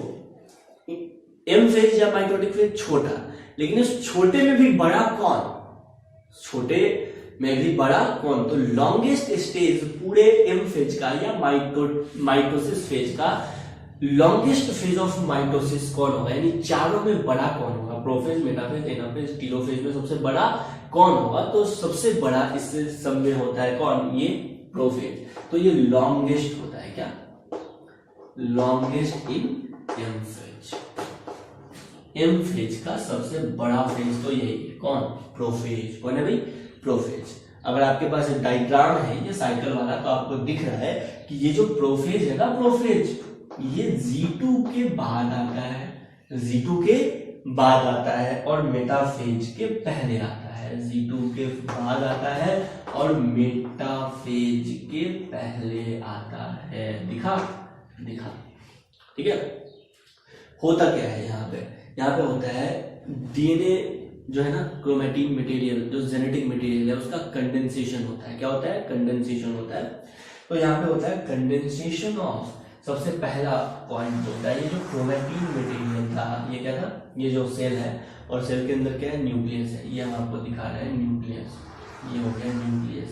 एम फेज या माइटोटिक फेज छोटा, लेकिन इस छोटे में भी बड़ा कौन? छोटे में भी बड़ा कौन? तो लॉन्गेस्ट स्टेज पूरे एम फेज का या माइटोसिस फेज का लॉन्गेस्ट फेज ऑफ माइटोसिस कौन होगा? यानी चारों में बड़ा कौन होगा? प्रोफेज, मेटाफेज, एनाफेज, टीलोफेज में सबसे बड़ा कौन होगा? तो सबसे बड़ा इस सब में होता है कौन? ये प्रोफेज। तो ये लॉन्गेस्ट होता है। क्या? Longest in M phase. M phase का सबसे बड़ा फेज तो यही है। कौन? प्रोफेज। कौन है भाई? प्रोफेज। अगर आपके पास एक डायग्राम है ये साइकिल वाला, तो आपको दिख रहा है कि ये जो प्रोफेज है ना, प्रोफेज ये G2 के बाद आता है, G2 के बाद आता है और मेटाफेज के पहले आता है। G2 के बाद आता है और मेटाफेज के पहले आता है। दिखा? ठीक है। होता क्या है यहाँ पे होता है डीएनए जो है ना, क्रोमैटिन मटेरियल, जो जेनेटिक मटेरियल है, उसका कंडेंसेशन होता है। क्या होता है? कंडेंसेशन होता है। तो यहाँ पे होता है कंडेंसेशन ऑफ, सबसे पहला पॉइंट होता है ये जो क्रोमैटिन मटेरियल था, ये क्या था? ये जो सेल है, और सेल के अंदर क्या है? न्यूक्लियस है। ये हम आपको दिखा रहे हैं न्यूक्लियस। ये हो गया न्यूक्लियस।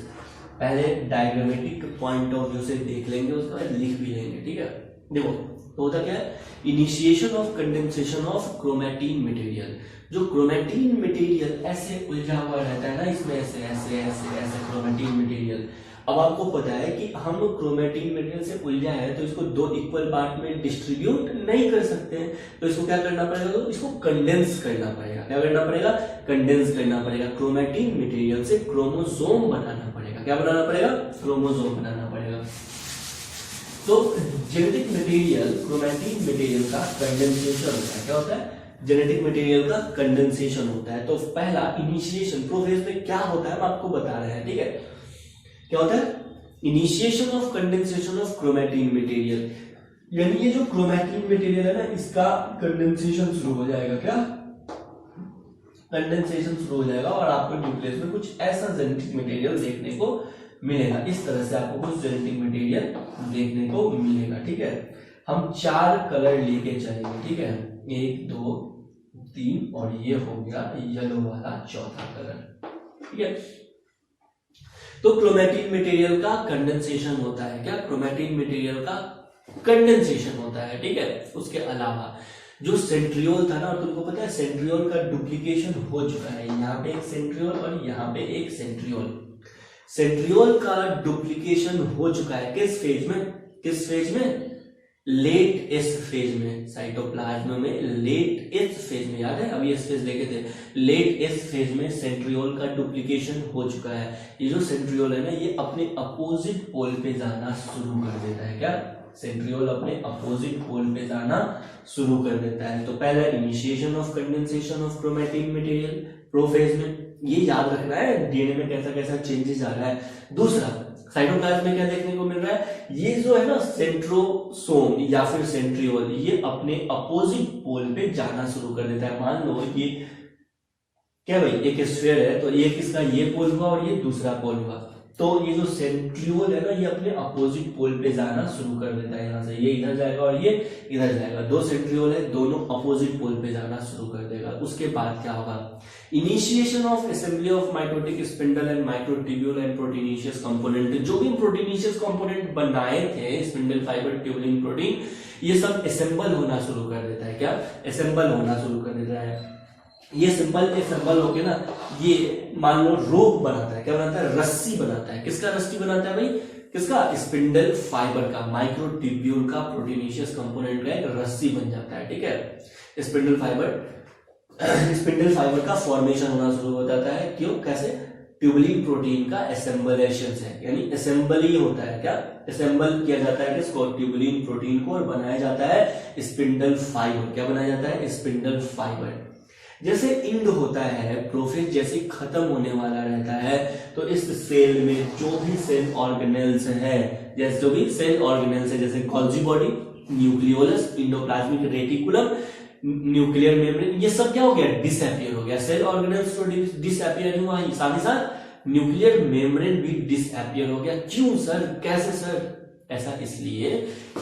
पहले डायग्रामेटिक पॉइंट ऑफ व्यू से देख लेंगे, उसके बाद लिख भी लेंगे। ठीक है। देखो तो होता क्या है? Initiation of condensation of chromatin material. जो क्रोमैटिन मटेरियल ऐसे उलझा हुआ रहता है ना, इसमें ऐसे ऐसे ऐसे ऐसे क्रोमैटिन मटेरियल। अब आपको पता है कि हम लोग क्रोमैटिन मटेरियल से उलझा है तो इसको दो इक्वल पार्ट में डिस्ट्रीब्यूट नहीं कर सकते हैं, तो इसको क्या करना पड़ेगा? तो इसको कंडेंस करना पड़ेगा। क्या करना पड़ेगा? कंडेंस करना पड़ेगा। क्रोमैटिन मटेरियल से क्रोमोसोम बनाना पड़ेगा। क्या बनाना पड़ेगा? क्रोमोसोम बनाना पड़ेगा। तो जेनेटिक मटेरियल, क्रोमैटिन मटेरियल का कंडेंसेशन होता है। क्या होता है? जेनेटिक मटेरियल का कंडेंसेशन होता है। तो पहला इनिशिएशन प्रोसेस में क्या होता है हम आपको बता रहे हैं। ठीक है। क्या होता है? Initiation of condensation of chromatin material, यानी ये जो क्रोमैटिन मटेरियल है ना, इसका कंडेंसेशन शुरू हो जाएगा। क्या? कंडेंसेशन शुरू हो जाएगा और आपको न्यूक्लियस में कुछ ऐसा जेनेटिक मटेरियल देखने को मिलेगा। इस तरह से आपको कुछ जेनेटिक मटेरियल देखने को मिलेगा। ठीक है। हम 4 कलर लेके चलेंगे। ठीक है। 1 2 3 और ये हो गया येलो वाला चौथा कलर। ठीक है। तो क्रोमैटिन मटेरियल का कंडेंसेशन होता है। क्या? क्रोमैटिन मटेरियल का कंडेंसेशन होता है। ठीक है। उसके अलावा जो सेंट्रियोल था ना, और तुमको पता है सेंट्रियोल का डुप्लीकेशन हो चुका है। यहाँ पे एक सेंट्रियोल और यहाँ पे एक सेंट्रियोल। सेंट्रियोल का डुप्लीकेशन हो चुका है किस फेज में? किस फेज में? लेट एस फेज में। साइटोप्लाज्म में लेट एस फेज में, याद है? अभी एस फेज लेके थे। लेट एस फेज में सेंट्रियोल का डुप्लीकेशन हो चुका है। ये जो सेंट्रियोल है ना, ये अपने अपोजिट पोल पे जाना शुरू कर देता है। क्या? सेंट्रियोल अपने अपोजिट पोल पे जाना शुरू कर देता है। तो पहला initiation of condensation of chromatin material prophase में, ये याद रखना है डीएनए में कैसा कैसा चेंजेस आ रहा है। दूसरा, साइटोप्लाज्म में क्या देखने को मिल रहा है? ये जो है ना सेंट्रोसोम या फिर सेंट्रियोल, ये अपने अपोजिट पोल पे जाना शुरू कर देता है। मान लो ये क्या भाई, एक स्फीयर है, तो एक इसका ये पोल हुआ और ये दूसरा पोल हुआ, तो ये जो सेंट्रियोल है ना, ये अपने अपोजिट पोल पे जाना शुरू कर देता है। यहाँ से ये इधर जाएगा और ये इधर जाएगा। 2 सेंट्रियोल है, दोनों अपोजिट पोल पे जाना शुरू कर देगा। उसके बाद क्या होगा? Initiation of assembly of mitotic spindle and microtubule and proteinaceous component. जो भी प्रोटीनिशियस कंपोनेंट बनाए थे, स्पिंडल फाइबर, ट्यूबुलिन, प्रोटीन, ये सब असेंबल होना शुरू कर देता है। क्या? असेंबल होना शुरू कर देता है। ये सिंबल होके ना, ये मान लो रोप बनाता है। क्या बनाता है? रस्सी बनाता है। किसका रस्सी बनाता है भाई? किसका? स्पिंडल फाइबर का, माइक्रोट्यूब्यूल का, प्रोटीनिशियस कंपोनेंट का एक रस्सी बन जाता है। ठीक है। स्पिंडल फाइबर का फॉर्मेशन होना शुरू हो जाता है। क्यों? कैसे? ट्यूबुलिन प्रोटीन का असेंबलेशन है, यानी असेंबल ही होता है, क्या असेंबल किया जाता है किसको, ट्यूबुलिन प्रोटीन को, और बनाया जाता है स्पिंडल फाइबर। क्या बनाया जाता है, स्पिंडल फाइबर। जैसे इंड होता है, प्रोफेज जैसे खत्म होने वाला रहता है, तो इस सेल में जो भी सेल ऑर्गेनेल्स है, जैसे जो भी सेल ऑर्गेनेल्स है, जैसे Golgi body, nucleolus, endoplasmic reticulum, nuclear membrane, ये सब क्या हो गया, डिसअपियर हो गया। सेल ऑर्गेनेल्स तो डिसअपियर हुआ, साथ ही साथ न्यूक्लियर मेम्ब्रेन भी डिसअपियर हो गया। क्यों सर, कैसे सर? ऐसा इसलिए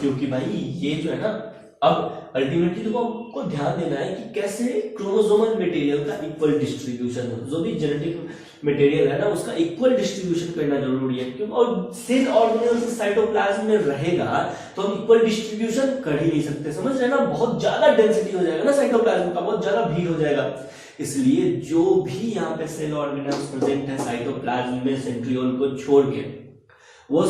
क्योंकि भाई ये जो है ना, अब अल्टीमेटली तो आपको ध्यान देना है कि कैसे क्रोमोसोमल मटेरियल का इक्वल डिस्ट्रीब्यूशन हो, जो भी जेनेटिक मटेरियल है ना उसका इक्वल डिस्ट्रीब्यूशन करना जरूरी है, क्योंकि और सेल ऑर्गेनेल साइटोप्लाज्म में रहेगा तो हम इक्वल डिस्ट्रीब्यूशन कर ही नहीं सकते, समझ रहे ना, बहुत ज्यादा डेंसिटी हो जाएगा ना साइटोप्लाज्म का, बहुत ज्यादा भीड़ हो जाएगा। इसलिए जो भी यहाँ पे सेल ऑर्गेनेल्स प्रेजेंट है साइटोप्लाज्म में सेंट्रियोल को छोड़ के, जो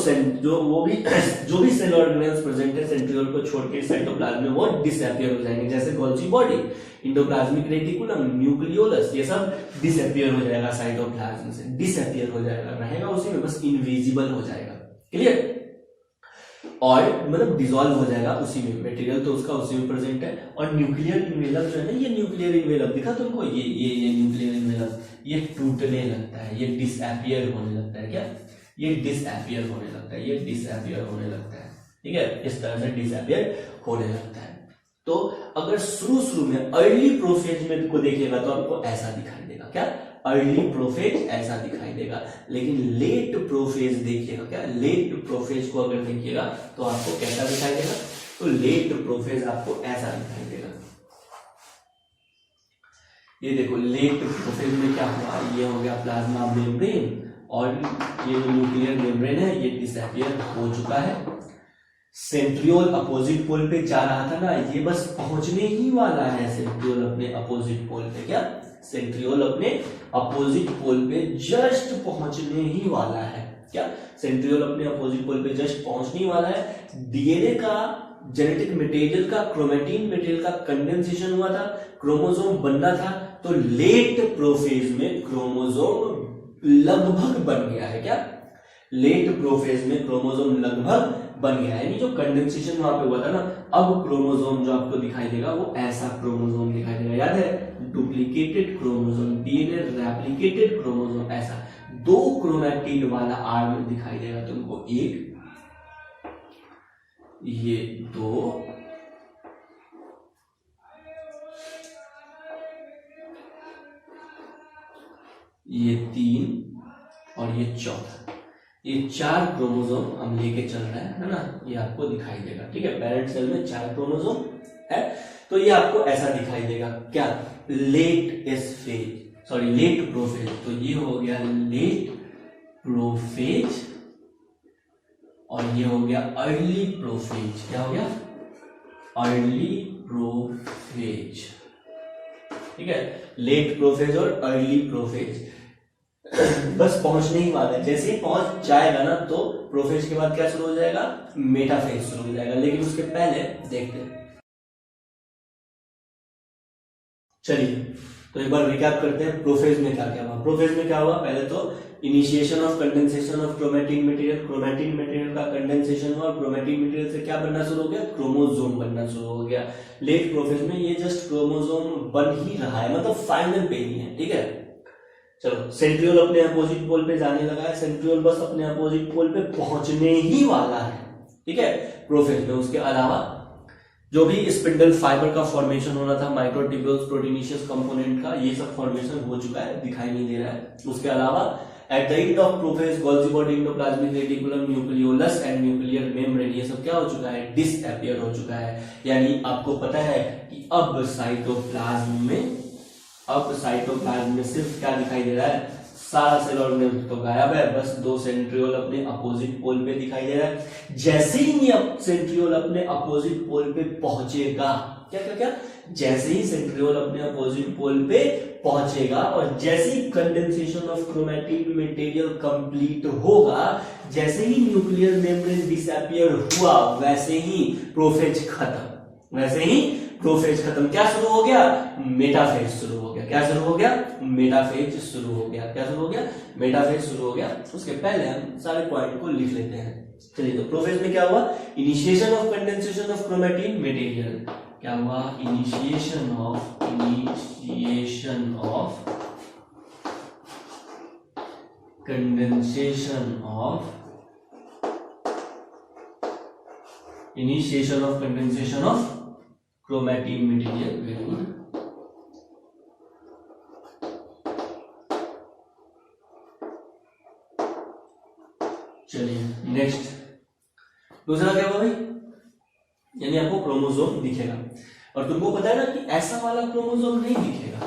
भी सेल ऑर्गेनेल्स प्रेजेंट है सेंट्रियोल को छोड़ के साइटोप्लाज्म में वो डिसअपियर हो जाएंगे, जैसे Golgi body, endoplasmic reticulum, nucleolus, ये सब डिसअपियर हो जाएगा साइटोप्लाज्म से, डिसअपियर हो जाएगा, रहेगा उसी में, बस इनविजिबल हो जाएगा, क्लियर, और मतलब डिसॉल्व हो जाएगा उसी में, मटेरियल तो उसका उसी में प्रेजेंट है। और न्यूक्लियर इन्वेलप जो है ना, ये न्यूक्लियर इन्वेलप दिखा तुमको, ये न्यूक्लियर इन्वेलप, ये टूटने लगता है, ये डिसअपियर होने लगता है, क्या, ये डिसअपियर होने लगता है, ये डिसअपियर होने लगता है, ठीक है, इस तरह से डिसअपियर होने लगता है। तो अगर शुरू में अर्ली प्रोफेज में को देखिएगा तो आपको ऐसा दिखाई देगा, क्या, अर्ली प्रोफेज ऐसा दिखाई देगा, लेकिन लेट प्रोफेज देखिएगा, क्या, लेट प्रोफेज को अगर देखिएगा तो आपको कैसा दिखाई देगा, तो लेट प्रोफेज आपको ऐसा दिखाई देगा। ये देखो लेट प्रोफेज में क्या हुआ, ये हो गया प्लाज्मा मेम्ब्रेन, और ये जो न्यूक्लियर मेम्ब्रेन है ये डिसअपियर हो चुका है। सेंट्रियोल अपोजिट पोल पे जा रहा था ना, ये बस पहुंचने ही वाला है सेंट्रियोल अपने अपोजिट पोल पे, क्या, सेंट्रियोल अपने अपोजिट पोल पे जस्ट पहुंचने ही वाला है, क्या, सेंट्रियोल अपने अपोजिट पोल पे जस्ट पहुंचने वाला है। डीएनए का जेनेटिक मटेरियल का, क्रोमैटिन मटेरियल का कंडेंसेशन हुआ था, क्रोमोसोम बनना था, तो लेट प्रोफेज में क्रोमोसोम लगभग बन गया है, क्या, लेट प्रोफेज में क्रोमोसोम लगभग बन गया है, यानी जो कंडेंसेशन वहां पे हुआ था ना, अब क्रोमोसोम जो आपको दिखाई देगा वो ऐसा क्रोमोसोम दिखाई देगा, याद है, duplicated chromosome, DNA replicated chromosome, ऐसा 2 क्रोमैटिड वाला आर्म दिखाई देगा तुमको, एक, ये 2, ये 3 और ये 4, ये 4 क्रोमोसोम हम लेके चल रहे हैं, है ना, ये आपको दिखाई देगा, ठीक है, पेरेंट सेल में 4 क्रोमोसोम है, तो ये आपको ऐसा दिखाई देगा, क्या, लेट लेट प्रोफेज, तो ये हो गया लेट प्रोफेज, और ये हो गया अर्ली प्रोफेज, क्या हो गया, अर्ली प्रोफेज, ठीक है, लेट प्रोफेज और अर्ली प्रोफेज बस पहुंचने ही वाला है, जैसे ही पहुंच जाएगा ना तो प्रोफेज के बाद क्या शुरू हो जाएगा, मेटाफेज शुरू हो जाएगा, लेकिन उसके पहले देखते हैं, चलिए तो एक बार रिकैप करते हैं प्रोफेज में क्या क्या हुआ। प्रोफेज में क्या हुआ, पहले तो initiation of condensation of chromatin material, chromatin material का कंडेंसेशन हुआ, क्रोमैटिन मटेरियल से क्या बनना शुरू हो गया, क्रोमोसोम बनना शुरू हो गया। लेट प्रोफेज में ये जस्ट क्रोमोसोम बन ही रहा है, मतलब फाइनल पे ही है, ठीक है। चलो सेंट्रियोल अपने अपोजिट पोल पे जाने लगा है, सेंट्रियोल बस अपने अपोजिट पोल पे पहुंचने ही वाला है, ठीक है, प्रोफेज में। उसके अलावा जो भी स्पिंडल फाइबर का फॉर्मेशन होना था, माइक्रोट्यूब्यूल्स, प्रोटीनेशियस कंपोनेंट का, ये सब फॉर्मेशन हो चुका है, दिखाई नहीं दे रहा है। उसके अलावा at the end of prophase Golgi body, endoplasmic reticulum, nucleolus and nuclear membrane, ये सब क्या हो चुका है, डिसअपियर हो चुका है। यानी आपको पता है कि अब साइटोप्लाज्म में सिर्फ क्या दिखाई दे रहा है, सारा सेल ऑर्गेनेल तो गायब है, बस 2 सेंट्रियोल अपने अपोजिट पोल पे दिखाई दे रहा है। जैसे ही सेंट्रियोल अपने अपोजिट पोल पे पहुंचेगा, क्या क्या क्या, जैसे ही सेंट्रियोल अपने अपोजिट पोल पे पहुंचेगा और जैसे ही condensation of chromatin material complete होगा, जैसे ही न्यूक्लियर मेम्ब्रेन डिसअपियर हुआ, वैसे ही प्रोफेज खत्म, वैसे ही प्रोफेज खत्म, क्या शुरू हो गया, मेटाफेज शुरू हो गया। क्या शुरू हो गया, मेटाफेज शुरू हो गया। क्या शुरू हो गया, मेटाफेज शुरू हो गया। उसके पहले हम सारे पॉइंट को लिख लेते हैं। चलिए, तो प्रोफेज में क्या हुआ, initiation of condensation of chromatin material. क्या हुआ, initiation of condensation of chromatin material. Very good. चलिए नेक्स्ट, दूसरा क्या हुआ भाई, यानी आपको क्रोमोसोम दिखेगा, और तुमको पता है ना कि ऐसा वाला क्रोमोसोम नहीं दिखेगा।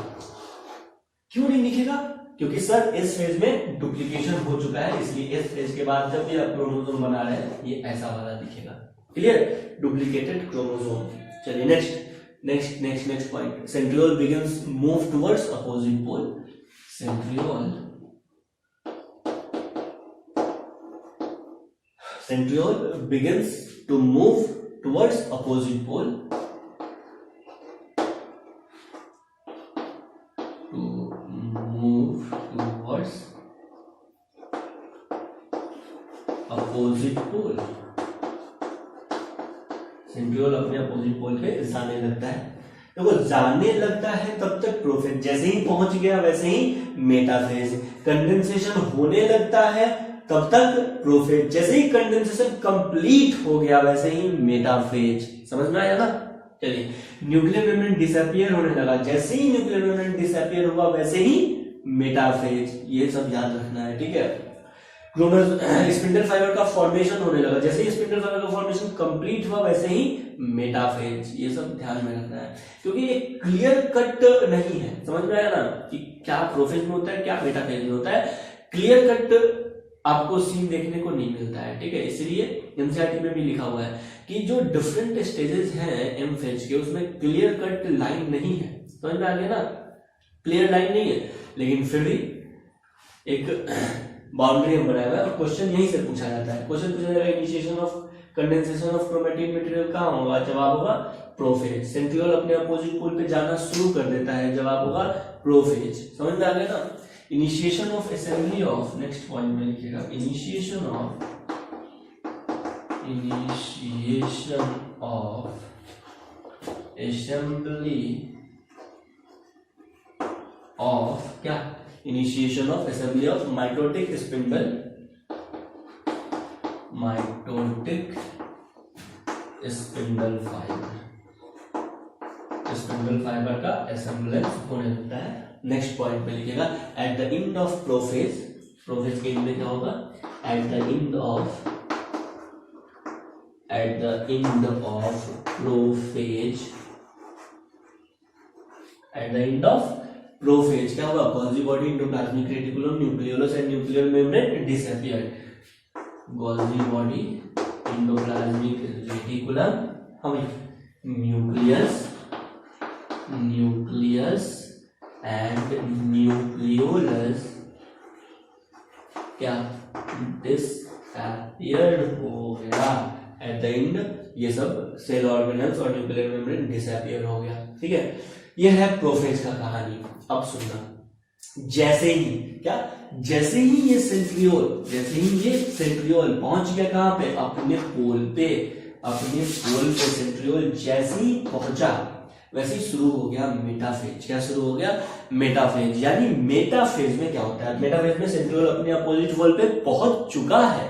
क्यों नहीं दिखेगा, क्योंकि सर इस फेज में डुप्लीकेशन हो चुका है, इसलिए इस फेज के बाद जब भी आप क्रोमोसोम बना रहे हैं ये ऐसा वाला दिखेगा। Clear, duplicated chromosome. चलिए next point, centriole begins move towards opposite pole. Centriole begins to move towards opposite pole. Centriole अपने अपोजिट पोल पे जाने लगता है। देखो, जाने लगता है तब तक प्रोफेज, जैसे ही पहुंच गया वैसे ही मेटाफेज। कंडेंसेशन होने लगता है तब तक प्रोफेज, जैसे ही कंडेंसेशन कंप्लीट हो गया वैसे ही मेटाफेज। समझ में आया ना। चलिए, न्यूक्लियर मेम्ब्रेन डिसअपियर होने लगा, जैसे ही न्यूक्लियर मेम्ब्रेन डिसअपियर हुआ वैसे ही मेटाफेज। ये सब याद रखना है, ठीक है। स्पिंडल फाइबर का फॉर्मेशन होने लगा, जैसे ही स्पिंडल फाइबर का फॉर्मेशन कंप्लीट हुआ वैसे ही मेटाफेज। ये सब ध्यान में रखना है, क्योंकि ये क्लियर कट नहीं है। समझ में आया ना कि क्या प्रोफेज में होता है, क्या मेटाफेज में होता है। क्लियर कट आपको सीन देखने को नहीं मिलता है, ठीक है। इसलिए एनसीईआरटी में भी लिखा हुआ है कि जो डिफरेंट स्टेजेस हैं एम फेज के, उसमें क्लियर कट लाइन नहीं है। समझ में आ गया ना, क्लियर लाइन नहीं है, लेकिन फिर भी एक बाउंड्री हम बनाया हुआ है, और क्वेश्चन यहीं से पूछा जाता है। क्वेश्चन पूछा जाएगा, initiation of condensation of chromatin material कहाँ होगा, जवाब होगा प्रोफेज। सेंट्रियोल अपने अपोजिट पोल पे जाना शुरू कर देता है, जवाब होगा प्रोफेज। समझ में आ गया ना। Initiation of assembly of, next point में लिखिएगा, इनिशिएशन ऑफ असेंबली ऑफ क्या, initiation of assembly of mitotic spindle fibre का असेंबलेंस होने लगता है। नेक्स्ट पॉइंट पे लिखिएगा, at the end of prophase के एंड में क्या होगा, at the end of prophase क्या होगा, Golgi body, endoplasmic reticulum, nucleolus and nuclear membrane disappear. Golgi body, endoplasmic reticulum, हमें न्यूक्लियस एंड न्यूक्लियोलस क्या डिसअपियर्ड हो गया। एट द एंड ये सब सेल ऑर्गेनल्स और न्यूक्लियर मेम्ब्रेन डिसअपियर हो गया, ठीक है। ये है प्रोफेज का कहानी। अब सुनना, जैसे ही ये सेंट्रियोल पहुंच गया कहां पे, अपने पोल पे सेंट्रियोल जैसे ही पहुंचा वैसे ही शुरू हो गया मेटाफेज। क्या शुरू हो गया, मेटाफेज। यानी मेटाफेज में क्या होता है, मेटाफेज में सेंट्रियोल अपने अपोजिट पोल पे पहुंच चुका है,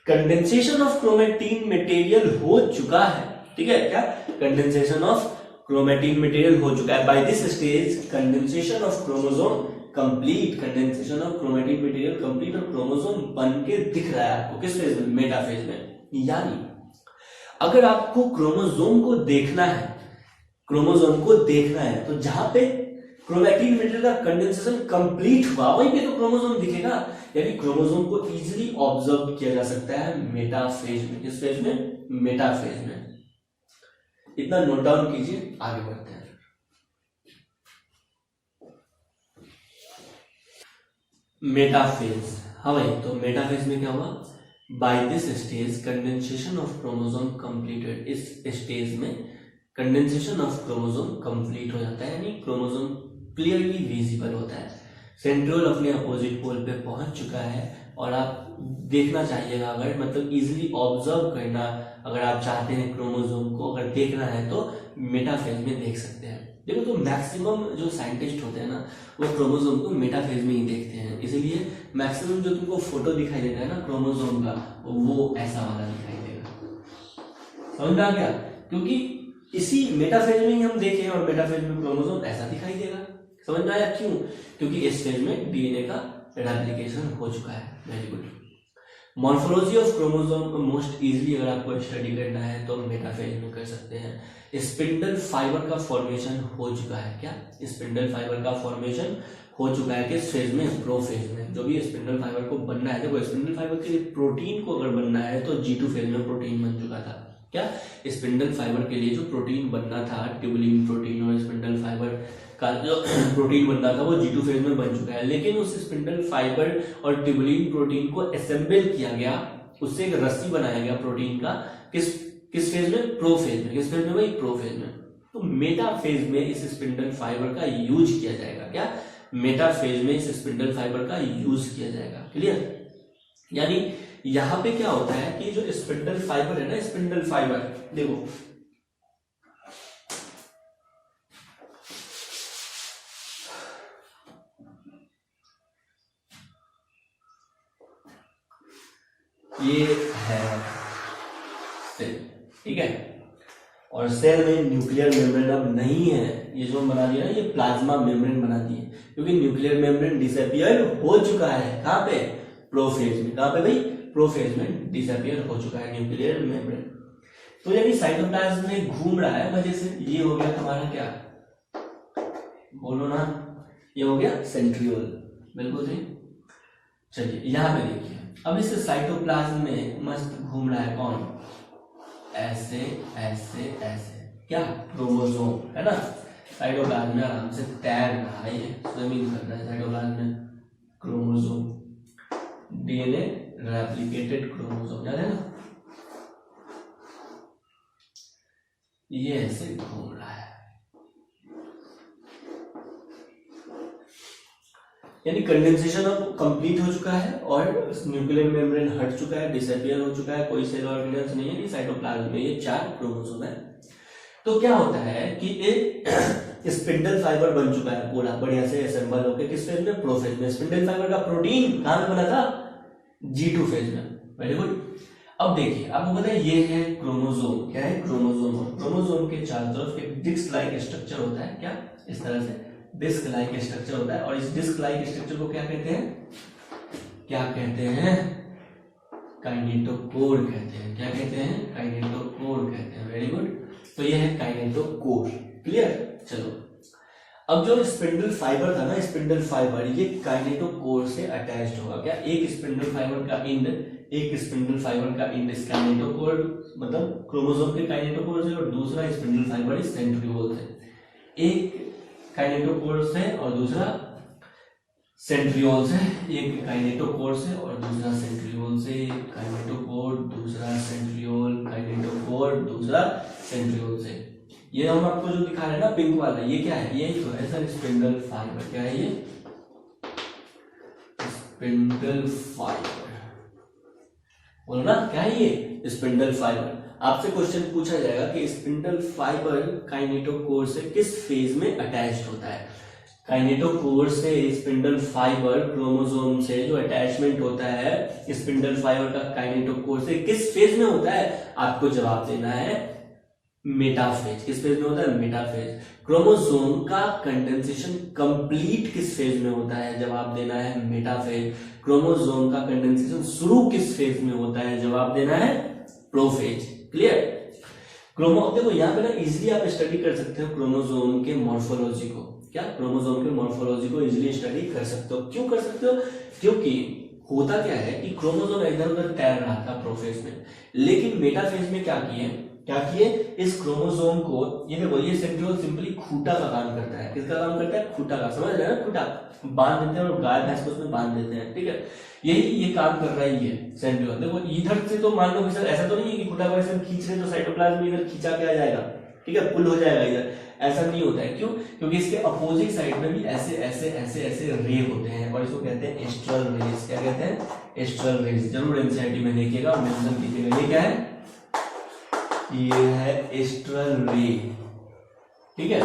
कंडेंसेशन ऑफ क्रोमैटिन मटेरियल हो चुका है, ठीक है। क्या, कंडेंसेशन ऑफ क्रोमैटिन मटेरियल हो चुका है। By this stage condensation of chromosome complete, chromatin material complete, और क्रोमोसोम बन के दिख रहा है आपको किस फेज में, मेटाफेज में। यानी अगर आपको क्रोमोसोम को देखना है तो जहां पे क्रोमैटिन मटेरियल का कंडेंसेशन कंप्लीट हुआ वहीं पे तो क्रोमोसोम दिखेगा। यानी क्रोमोसोम को इजीली ऑब्जर्व किया जा सकता है मेटाफेज में। किस फेज में, मेटाफेज में। इतना नोट डाउन कीजिए, आगे बढ़ते हैं। मेटाफेज, हाँ भाई, तो मेटाफेज में क्या हुआ, by this stage condensation of chromosome completed. इस स्टेज में कंडेंसेशन ऑफ क्रोमोसोम कंप्लीट हो जाता है, यानी क्रोमोसोम क्लियरली विजिबल होता है, सेंट्रियोल अपने अपोजिट पोल पे पहुंच चुका है। और आप देखना चाहिएगा, अगर मतलब इजीली ऑब्जर्व करना, अगर आप चाहते हैं क्रोमोसोम को अगर देखना है तो मेटाफेज में देख सकते हैं। देखो तो मैक्सिमम जो साइंटिस्ट होते हैं ना, वो क्रोमोसोम को मेटाफेज में ही देखते हैं, इसीलिए मैक्सिमम जो तुमको फोटो दिखाई देता है ना क्रोमोसोम का, वो ऐसा वाला दिखाई देगा। समझ में आ गया? क्योंकि इसी मेटाफेज में ही हम देखें और मेटाफेज में क्रोमोसोम ऐसा दिखाई देगा। समझ में आया? क्यों? क्योंकि इस फेज में डीएनए का रेप्लिकेशन हो चुका है। Very good. Morphology of chromosome most easily अगर आपको स्टडी करना है तो मेटाफेज में कर सकते हैं। स्पिंडल फाइबर का फॉर्मेशन हो चुका है। क्या? स्पिंडल फाइबर का फॉर्मेशन हो चुका है किस फेज में? प्रोफेज में। जो भी स्पिंडल फाइबर को बनना है, देखो स्पिंडल फाइबर के लिए प्रोटीन को अगर बनना है तो G2 फेज में प्रोटीन बन चुका था। क्या? स्पिंडल फाइबर के लिए जो प्रोटीन बनना था, ट्यूबुलिन प्रोटीन और स्पिंडल फाइबर का जो प्रोटीन बनना था वो G2 फेज में बन चुका है। लेकिन उस स्पिंडल फाइबर और ट्यूबुलिन प्रोटीन को असेंबल किया गया, उससे एक रस्सी बनाया गया प्रोटीन का, किस फेज में? प्रो फेज में। किस फेज में भाई? प्रो फेज में। तो मेटा फेज में इस स्पिंडल फाइबर का यूज किया जाएगा। क्या? मेटा फेज में इस स्पिंडल फाइबर का यूज किया जाएगा। क्लियर? यानी यहां पे क्या होता है कि जो स्पिंडल फाइबर है ना, स्पिंडल फाइबर देखो ये है सेल, ठीक है, और सेल में न्यूक्लियर मेम्ब्रेन अब नहीं है। ये जो बना दिया ना, ये प्लाज्मा मेम्ब्रेन बना दिए, क्योंकि न्यूक्लियर मेम्ब्रेन डिसअपियर हो चुका है। कहां पे? प्रोफेज में। कहां पे भाई? प्रोफेज में डिसअपियर हो चुका है न्यूक्लियर मेम्ब्रेन। तो यानी साइटोप्लाज्म में घूम रहा है मजे से। ये हो गया तुम्हारा क्या? बोलो ना, ये हो गया सेंट्रियोल। बिल्कुल सही। चलिए यहां पे देखिए, अब इस साइटोप्लाज्म में मस्त घूम रहा है कौन? ऐसे ऐसे ऐसे, क्या? क्रोमोसोम है ना। साइटोप्लाज्म में आराम से तैर रहा है, ये स्विमिंग कर रहा है साइटोप्लाज्म में। क्रोमोसोम, डीएनए रेप्लिकेटेड क्रोमोसोम, याद है ना? ये ऐसे घूम रहा है, यानी कंडेंसेशन अब कंप्लीट हो चुका है और न्यूक्लियर मेम्ब्रेन हट चुका है, डिसअपियर हो चुका है, कोई सेल ऑर्गेनेल्स नहीं है। साइटोप्लाज्म में ये 4 क्रोमोसोम है। तो क्या होता है कि एक स्पिंडल फाइबर बन चुका है पूरा बढ़िया से असेंबल होकर, किस फेज में? प्रोफेज में। स्पिंडल फाइबर का प्रोटीन कहां में बना था? G2 फेज में। Very good. अब देखिए, आपको पता है ये है क्रोमोसोम। क्या है? क्रोमोसोम। क्रोमोसोम के चारों तरफ एक डिस्क लाइक स्ट्रक्चर होता है। क्या? इस तरह से डिस्क लाइक स्ट्रक्चर होता है, और इस डिस्क लाइक स्ट्रक्चर को क्या कहते हैं? क्या कहते हैं? काइनेटोकोर कहते हैं। क्या कहते हैं? काइनेटोकोर कहते हैं। Very good. तो ये है काइनेटोकोर। क्लियर? चलो, अब जो स्पिंडल फाइबर था ना, स्पिंडल फाइबर ये काइनेटोकोर से अटैच्ड होगा। क्या? एक स्पिंडल फाइबर का एंड, एक स्पिंडल फाइबर का एंड इस काइनेटोकोर मतलब क्रोमोसोम के काइनेटोकोर से, और दूसरा स्पिंडल फाइबर इस सेंट्रियोल से। एक काइनेटोकोर से और दूसरा सेंट्रियोल से। एक काइनेटोकोर से और दूसरा सेंट्रियोल से। काइनेटोकोर, दूसरा सेंट्रियोल, काइनेटोकोर, दूसरा सेंट्रियोल से। ये हम आपको जो दिखा रहे हैं ना पिंक वाला, ये क्या है? ये तो है सर स्पिंडल फाइबर। क्या है ये? Spindle fibre. बोलो ना, क्या है ये? Spindle fibre. आपसे क्वेश्चन पूछा जाएगा कि स्पिंडल फाइबर काइनेटोकोर से किस फेज में अटैच्ड होता है? काइनेटोकोर से स्पिंडल फाइबर क्रोमोसोम से जो अटैचमेंट होता है स्पिंडल फाइबर का काइनेटोकोर से किस फेज में होता है? आपको जवाब देना है मेटाफेज। किस फेज में होता है? मेटाफेज। क्रोमोसोम का कंडेंसेशन कंप्लीट किस फेज में होता है? जवाब देना है मेटाफेज। क्रोमोसोम का कंडेंसेशन शुरू किस फेज में होता है? जवाब देना है प्रोफेज। क्लियर? देखो यहाँ पे ना इजिली आप स्टडी कर सकते हो क्रोमोसोम के मॉर्फोलॉजी को। क्या? क्रोमोसोम के मॉर्फोलॉजी को इजिली स्टडी कर सकते हो। क्यों कर सकते हो? क्योंकि होता क्या है कि क्रोमोसोम इधर उधर तैर रहा था प्रोफेज में, लेकिन मेटाफेज में क्या किए? इस क्रोमोसोम को, ये देखो ये सेंट्रियोल सिंपली खूंटा का काम करता है। किसका काम करता है? खूंटा का। समझ रहे हैं ना? खूंटा बांध देते हैं और गाय भैंस को उसमें बांध देते हैं। ठीक है, यही ये काम कर रहा है ये सेंट्रियोल। देखो इधर से तो मान लो सर ऐसा तो नहीं है कि खूंटा को ऐसे खींच रहे तो साइटोप्लाज्म में इधर खींचा के आ जाएगा। ठीक है, पुल हो जाएगा इधर, ऐसा नहीं होता है। क्यों? क्योंकि इसके अपोजिट साइड में भी ऐसे ऐसे ऐसे ऐसे रे होते हैं और इसको कहते हैं एस्ट्रल रेज। क्या कहते हैं? Astral raise. जरूर एनसीईआरटी में देखिएगा और मेंशन कीजिएगा। ये क्या है? ये है एस्ट्रल रे। ठीक है,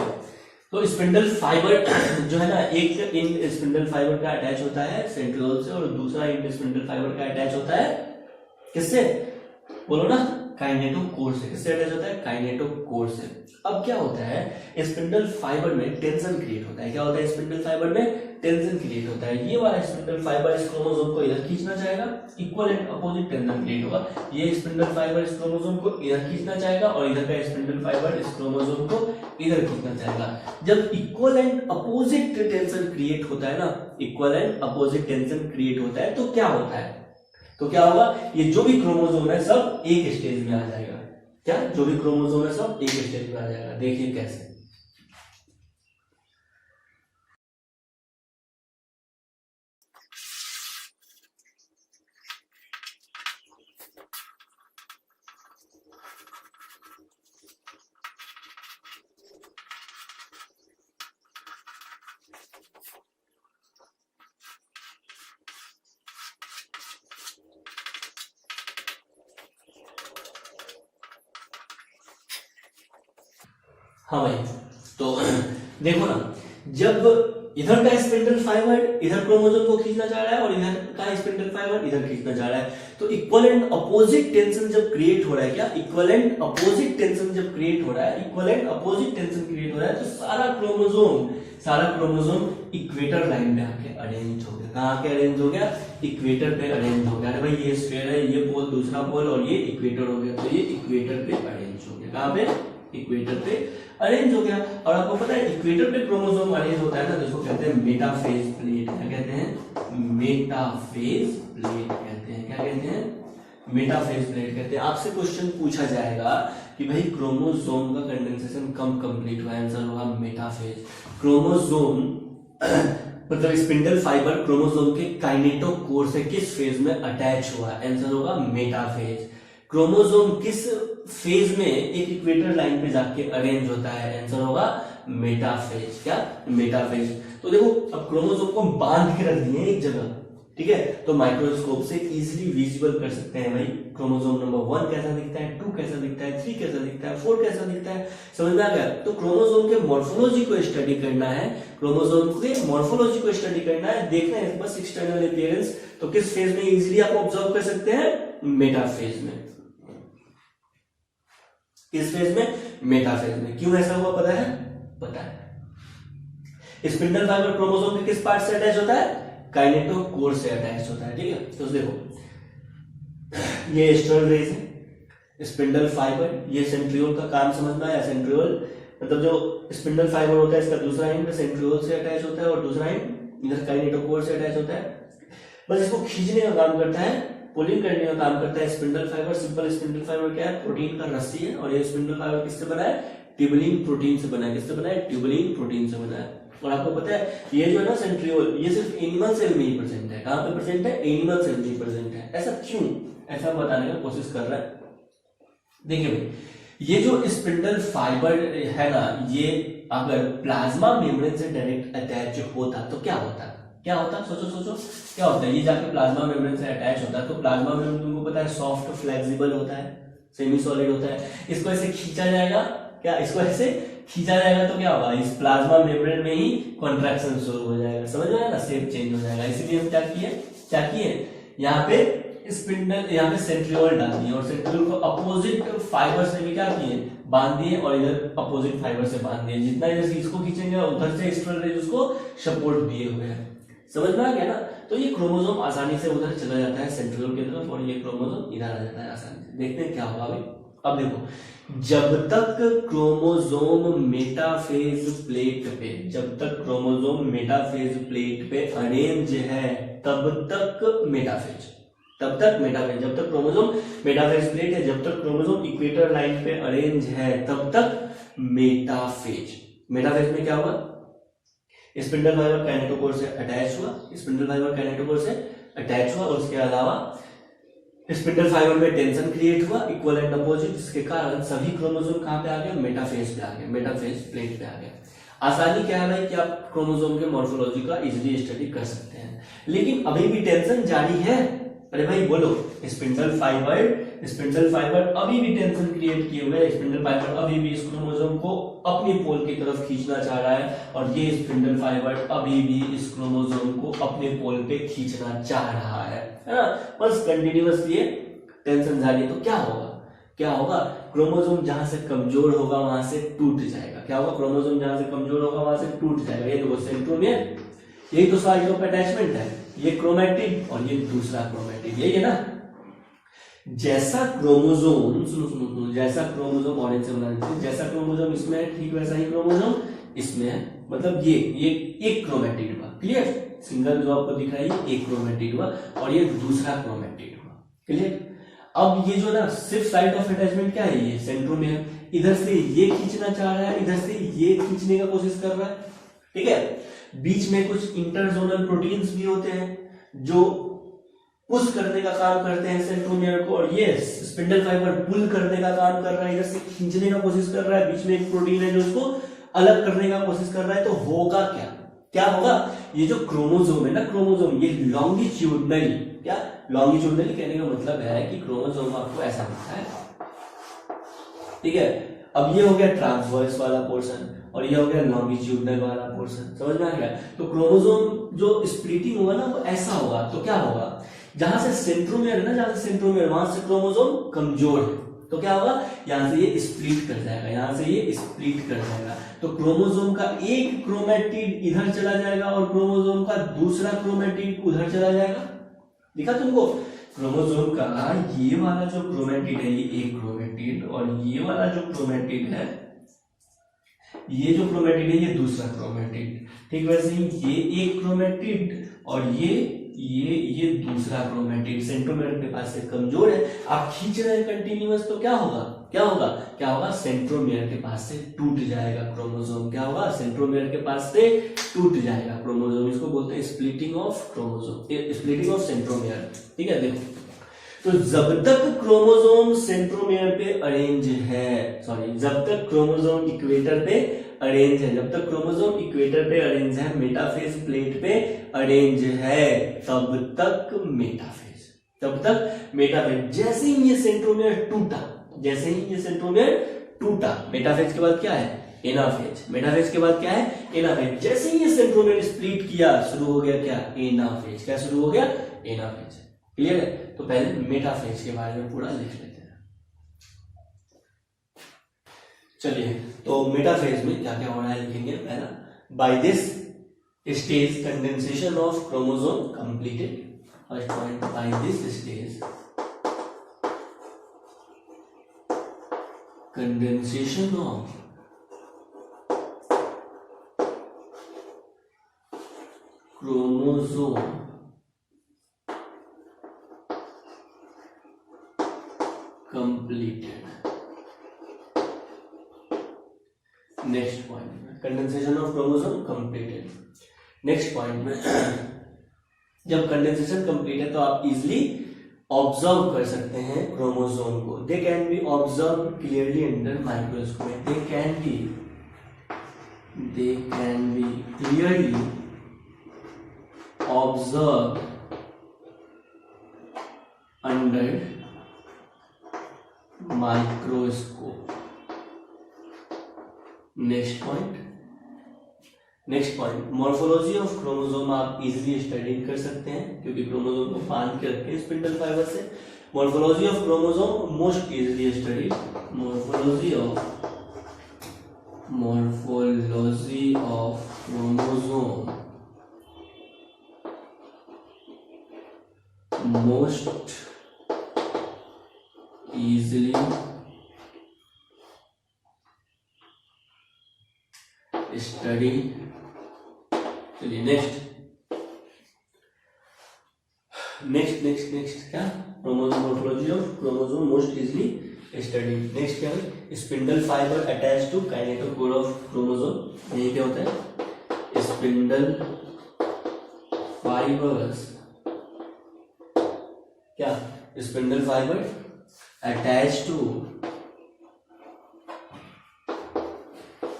तो स्पिंडल फाइबर जो है ना, एक इन स्पिंडल फाइबर का अटैच होता है सेंट्रियोल से और दूसरा इन स्पिंडल फाइबर का अटैच होता है किससे? बोलो ना, काइनेटोकोर से। किससे अटैच होता है? काइनेटोकोर से। अब क्या होता है, स्पिंडल फाइबर में टेंशन क्रिएट होता है। क्या होता है? स्पिंडल फाइबर में टेंशन क्रिएट होता है। ये वाला स्पिंडल फाइबर इस क्रोमोसोम को इधर खींचना चाहेगा, equal and opposite tension create होगा। ये स्पिंडल फाइबर इस क्रोमोसोम को इधर खींचना चाहेगा और इधर का स्पिंडल फाइबर इस क्रोमोसोम को इधर खींचना चाहेगा। जब equal and opposite tension create होता है ना, equal and opposite tension create होता है तो क्या होता है? तो क्या होगा, ये जो भी क्रोमोसोम है सब एक स्टेज में आ जाएगा। क्या? जो भी क्रोमोसोम है सब एक स्टेज में आ जाएगा। देखिए कैसे। हाँ भाई, तो देखो ना, जब इधर का स्पिंडल फाइबर इधर क्रोमोसोम को खींचना चाह रहा है और इधर का स्पिंडल फाइबर इधर खींचना चाह रहा है, तो इक्वल एंड अपोजिट टेंशन जब क्रिएट हो रहा है, क्या इक्वल एंड अपोजिट टेंशन जब क्रिएट हो रहा है, equal and opposite tension create हो रहा है, तो सारा क्रोमोसोम इक्वेटर लाइन पे आके अरेंज हो गया। कहाँ आके अरेंज हो गया? इक्वेटर पे अरेंज हो गया। अरे भाई, ये स्फीयर है, ये पोल दूसरा पोल और ये इक्वेटर हो गया, तो ये इक्वेटर पे अरेंज हो गया। कहाँ पे? इक्वेटर पे अरेंज हो गया। और आपको पता है इक्वेटर पे क्रोमोसोम अरेंज होता है ना, जिसको कहते हैं मेटाफेज प्लेट। क्या कहते हैं? मेटाफेज प्लेट कहते हैं। क्या कहते हैं? मेटाफेज प्लेट कहते हैं। आपसे क्वेश्चन पूछा जाएगा कि भाई क्रोमोसोम का कंडेंसेशन कब कंप्लीट हुआ? आंसर होगा मेटाफेज। क्रोमोसोम मतलब स्पिंडल फाइबर क्रोमोसोम के काइनेटोकोर से किस फेज में अटैच हुआ? आंसर होगा मेटाफेज। क्रोमोसोम किस फेज में एक इक्वेटर लाइन पे जाके अरेंज होता है? आंसर होगा मेटाफेज। क्या? मेटाफेज। तो देखो, अब क्रोमोसोम को बांध के रख दिए एक जगह, ठीक है, तो माइक्रोस्कोप से इजीली विजिबल कर सकते हैं भाई क्रोमोसोम नंबर 1 कैसा दिखता है, 2 कैसा दिखता है, 3 कैसा दिखता है, 4 कैसा दिखता है। समझ में आ गया? तो क्रोमोसोम के मॉर्फोलॉजी को स्टडी करना है, क्रोमोसोम के मॉर्फोलॉजी को स्टडी करना है, देखना है बस एक्सटर्नल अपीयरेंस। तो किस फेज में इजीली आप ऑब्जर्व कर सकते हैं? मेटाफेज में। किस फेज में? मेटाफेज में। क्यों ऐसा हुआ पता है? पता है। स्पिंडल फाइबर क्रोमोसोम के किस पार्ट से अटैच होता है? काइनेटोकोर से अटैच होता है। ठीक है, तो देखो, ये एस्ट्रल रेज है, स्पिंडल फाइबर, ये सेंट्रियोल का काम समझ में आया? सेंट्रियोल मतलब जो स्पिंडल फाइबर होता है, इसका दूसरा एंड सेंट्रियोल से अटैच होता है और दूसरा एंड इधर काइनेटोकोर से अटैच होता है। बस इसको खींचने का काम करता है, पुलिंग करने का काम करता है spindle fibre. Simple spindle fibre क्या है? प्रोटीन का रस्सी है। और ये स्पिंडल फाइबर किससे बना है? ट्यूबुलिन प्रोटीन से बना है। किससे बना है? ट्यूबुलिन प्रोटीन से बना है। और आपको पता है ये जो है ना सेंट्रियोल, ये सिर्फ एनिमल सेल में ही प्रेजेंट है। कहां पे प्रेजेंट है? एनिमल सेल में ही प्रेजेंट है। ऐसा क्यों? ऐसा बताने का कोशिश कर रहा है। देखिए भाई, ये जो स्पिंडल फाइबर है ना, ये अगर प्लाज्मा मेम्ब्रेन से डायरेक्ट अटैच होता तो क्या होता? क्या होता? सोचो क्या होता है? ये जाके प्लाज्मा मेम्ब्रेन से अटैच होता है, तो प्लाज्मा मेम्ब्रेन तुमको पता है सॉफ्ट फ्लेक्सिबल होता है, सेमी सॉलिड होता है। इसको ऐसे खींचा जाएगा, क्या इसको ऐसे खींचा जाएगा तो क्या होगा? इस प्लाज्मा मेम्ब्रेन में ही कॉन्ट्रैक्शन शुरू हो जाएगा। समझ में आया ना? शेप चेंज हो जाएगा। इसीलिए हम क्या किए यहाँ पे स्पिंडल, यहाँ पे सेंट्रियोल डाल दिए और सेंट्रियोल को अपोजिट फाइबर से भी क्या किए? बांध दिए और इधर अपोजिट फाइबर से बांध दिए। जितना इधर से इसको खींचेंगे उधर से एक्स्ट्रल रेज उसको सपोर्ट दिए हुए हैं। समझ में आ गया ना? तो ये क्रोमोसोम आसानी से उधर चला जाता है सेंट्रियोल की तरफ और ये क्रोमोसोम इधर आ जाता है आसानी से। देखते हैं क्या होगा अभी। अब देखो, जब तक क्रोमोसोम मेटाफेज प्लेट पे, जब तक क्रोमोसोम मेटाफेज प्लेट पे अरेंज है तब तक मेटाफेज, तब तक मेटाफेज। जब तक क्रोमोसोम मेटाफेज प्लेट है, जब तक क्रोमोसोम इक्वेटर लाइन पे अरेंज है तब तक मेटाफेज। मेटाफेज में क्या हुआ? स्पिंडल फाइबर काइनेटोकोर से अटैच हुआ, स्पिंडल फाइबर काइनेटोकोर से अटैच हुआ और उसके अलावा स्पिंडल फाइबर में टेंशन क्रिएट हुआ इक्वल एंड अपोजिट, जिसके कारण सभी क्रोमोसोम कहां पे आ गया, मेटाफेज पे आ गया, मेटाफेज प्लेट पे आ गया। आसानी क्या है भाई कि आप क्रोमोसोम के मॉर्फोलॉजी का इजीली स्टडी कर सकते हैं, लेकिन अभी भी टेंशन जारी है। अरे भाई बोलो, स्पिंडल फाइबर अभी भी टेंशन क्रिएट किए हुए है, स्पिंडल फाइबर अभी भी इस क्रोमोसोम को अपनी पोल की तरफ खींचना चाह रहा है, और ये स्पिंडल फाइबर अभी भी इस क्रोमोसोम को अपने पोल पे खींचना चाह रहा है ना। बस कंटिन्यूअस ये टेंशन जारी, तो क्या होगा, क्रोमोसोम जहां से कमजोर होगा वहां से टूट जाएगा। क्या होगा, क्रोमोसोम जहां से कमजोर होगा वहां से टूट जाएगा। ये देखो सेंट्रोमियर, यही तो साइट ऑफ अटैचमेंट है, ये क्रोमैटिड और ये दूसरा क्रोमैटिड, यही है ना। जैसा क्रोमोसोम सुनो, जैसा क्रोमोसोम ऑरेंज से बना देते हैं, जैसा क्रोमोसोम इसमें है ठीक वैसा ही क्रोमोसोम इसमें है, मतलब ये एक क्रोमैटिड हुआ, क्लियर। सिंगल जो आपको दिख रहा है ये एक क्रोमैटिड हुआ और ये दूसरा क्रोमैटिड हुआ, क्लियर। अब ये जो ना सिर्फ साइट ऑफ अटैचमेंट क्या है, ये सेंट्रोमियर, इधर से ये खींचना चाह रहा है, इधर से ये खींचने का कोशिश कर रहा है, ठीक है। बीच में कुछ इंटरजोनल प्रोटीन्स भी होते हैं जो पुश करने का काम करते हैं सेंट्रोमियर को, और ये स्पिंडल फाइबर पुल करने का काम कर रहा है, इधर से खींचने का कोशिश कर रहा है। बीच में एक प्रोटीन है जो उसको अलग करने का कोशिश कर रहा है। तो होगा क्या होगा, ये जो क्रोमोसोम है ना, क्रोमोसोम ये लॉन्गिट्यूडनली, क्या लॉन्गिट्यूडनली कहने का मतलब है कि क्रोमोसोम आपको ऐसा दिखता है, ठीक है। अब ये हो गया ट्रांसवर्स वाला पोर्शन और ये हो गया लॉन्गिट्यूडनल वाला पोर्शन, समझ में आ गया। तो क्रोमोसोम जो स्प्लिटिंग होगा ना वो ऐसा होगा, तो क्या होगा, जहां से सेंट्रोमियर है ना, जहां से सेंट्रोमियर वहां से क्रोमोसोम कमजोर है, तो क्या होगा, यहां से ये स्प्लिट कर जाएगा, यहां से ये स्प्लिट कर जाएगा। तो क्रोमोसोम का एक क्रोमैटिड इधर चला जाएगा और क्रोमोसोम का दूसरा क्रोमैटिड उधर चला जाएगा। दिखा तुमको, क्रोमोसोम का ये वाला जो क्रोमैटिड है ये एक क्रोमैटिड, और ये वाला जो क्रोमैटिड है, ये जो क्रोमैटिड है ये दूसरा क्रोमैटिड, ठीक वैसे ही ये एक क्रोमैटिड और ये दूसरा क्रोमैटिड सेंट्रोमियर के पास से कमजोर है। आप खींच रहे हैं कंटिन्यूअस, तो क्या होगा, सेंट्रोमियर के पास से टूट जाएगा क्रोमोसोम। क्या होगा, सेंट्रोमियर के पास से टूट जाएगा क्रोमोसोम। इसको बोलते हैं splitting of chromosome, splitting of centromere, ठीक है। देखो, तो जब तक क्रोमोसोम सेंट्रोमियर पे अरेंज है, जब तक क्रोमोसोम इक्वेटर पे अरेंज है, जब तक क्रोमोसोम इक्वेटर पे अरेंज है, मेटाफेज प्लेट पे अरेंज है, तब तक मेटाफेज। जैसे ही ये सेंट्रोमियर टूटा, मेटाफेज के बाद क्या है, एनाफेज। मेटाफेज के बाद क्या है, एनाफेज। जैसे ही ये सेंट्रोमियर स्प्लिट किया, शुरू हो गया क्या, एनाफेज। क्या शुरू हो गया, एनाफेज, क्लियर है। तो पहले मेटाफेज के बारे में पूरा लिख लेते हैं। चलिए, तो मेटाफेज में क्या क्या हो रहा है लिखेंगे। पहला, by this stage condensation of chromosome completed. First point, by this stage condensation of chromosome completed. Next point में condensation of chromosome completed. Next point में जब कंडेंसेशन कंप्लीट है तो आप इजिली ऑब्जर्व कर सकते हैं क्रोमोसोम को। They can be observe clearly under microscope. They can be clearly observe under microscope. Next point, morphology of chromosome आप इजीली स्टडी कर सकते हैं क्योंकि क्रोमोसोम को बांध के रखे स्पिंडल फाइबर से। Morphology of chromosome most easily study, morphology of chromosome most easily study। चलिए नेक्स्ट क्या, chromosome morphology of chromosome most easily study. Next क्या है, spindle fibre attach to kinetochore of chromosome. यही क्या होता है, स्पिंडल फाइबर्स क्या, spindle fibre attach to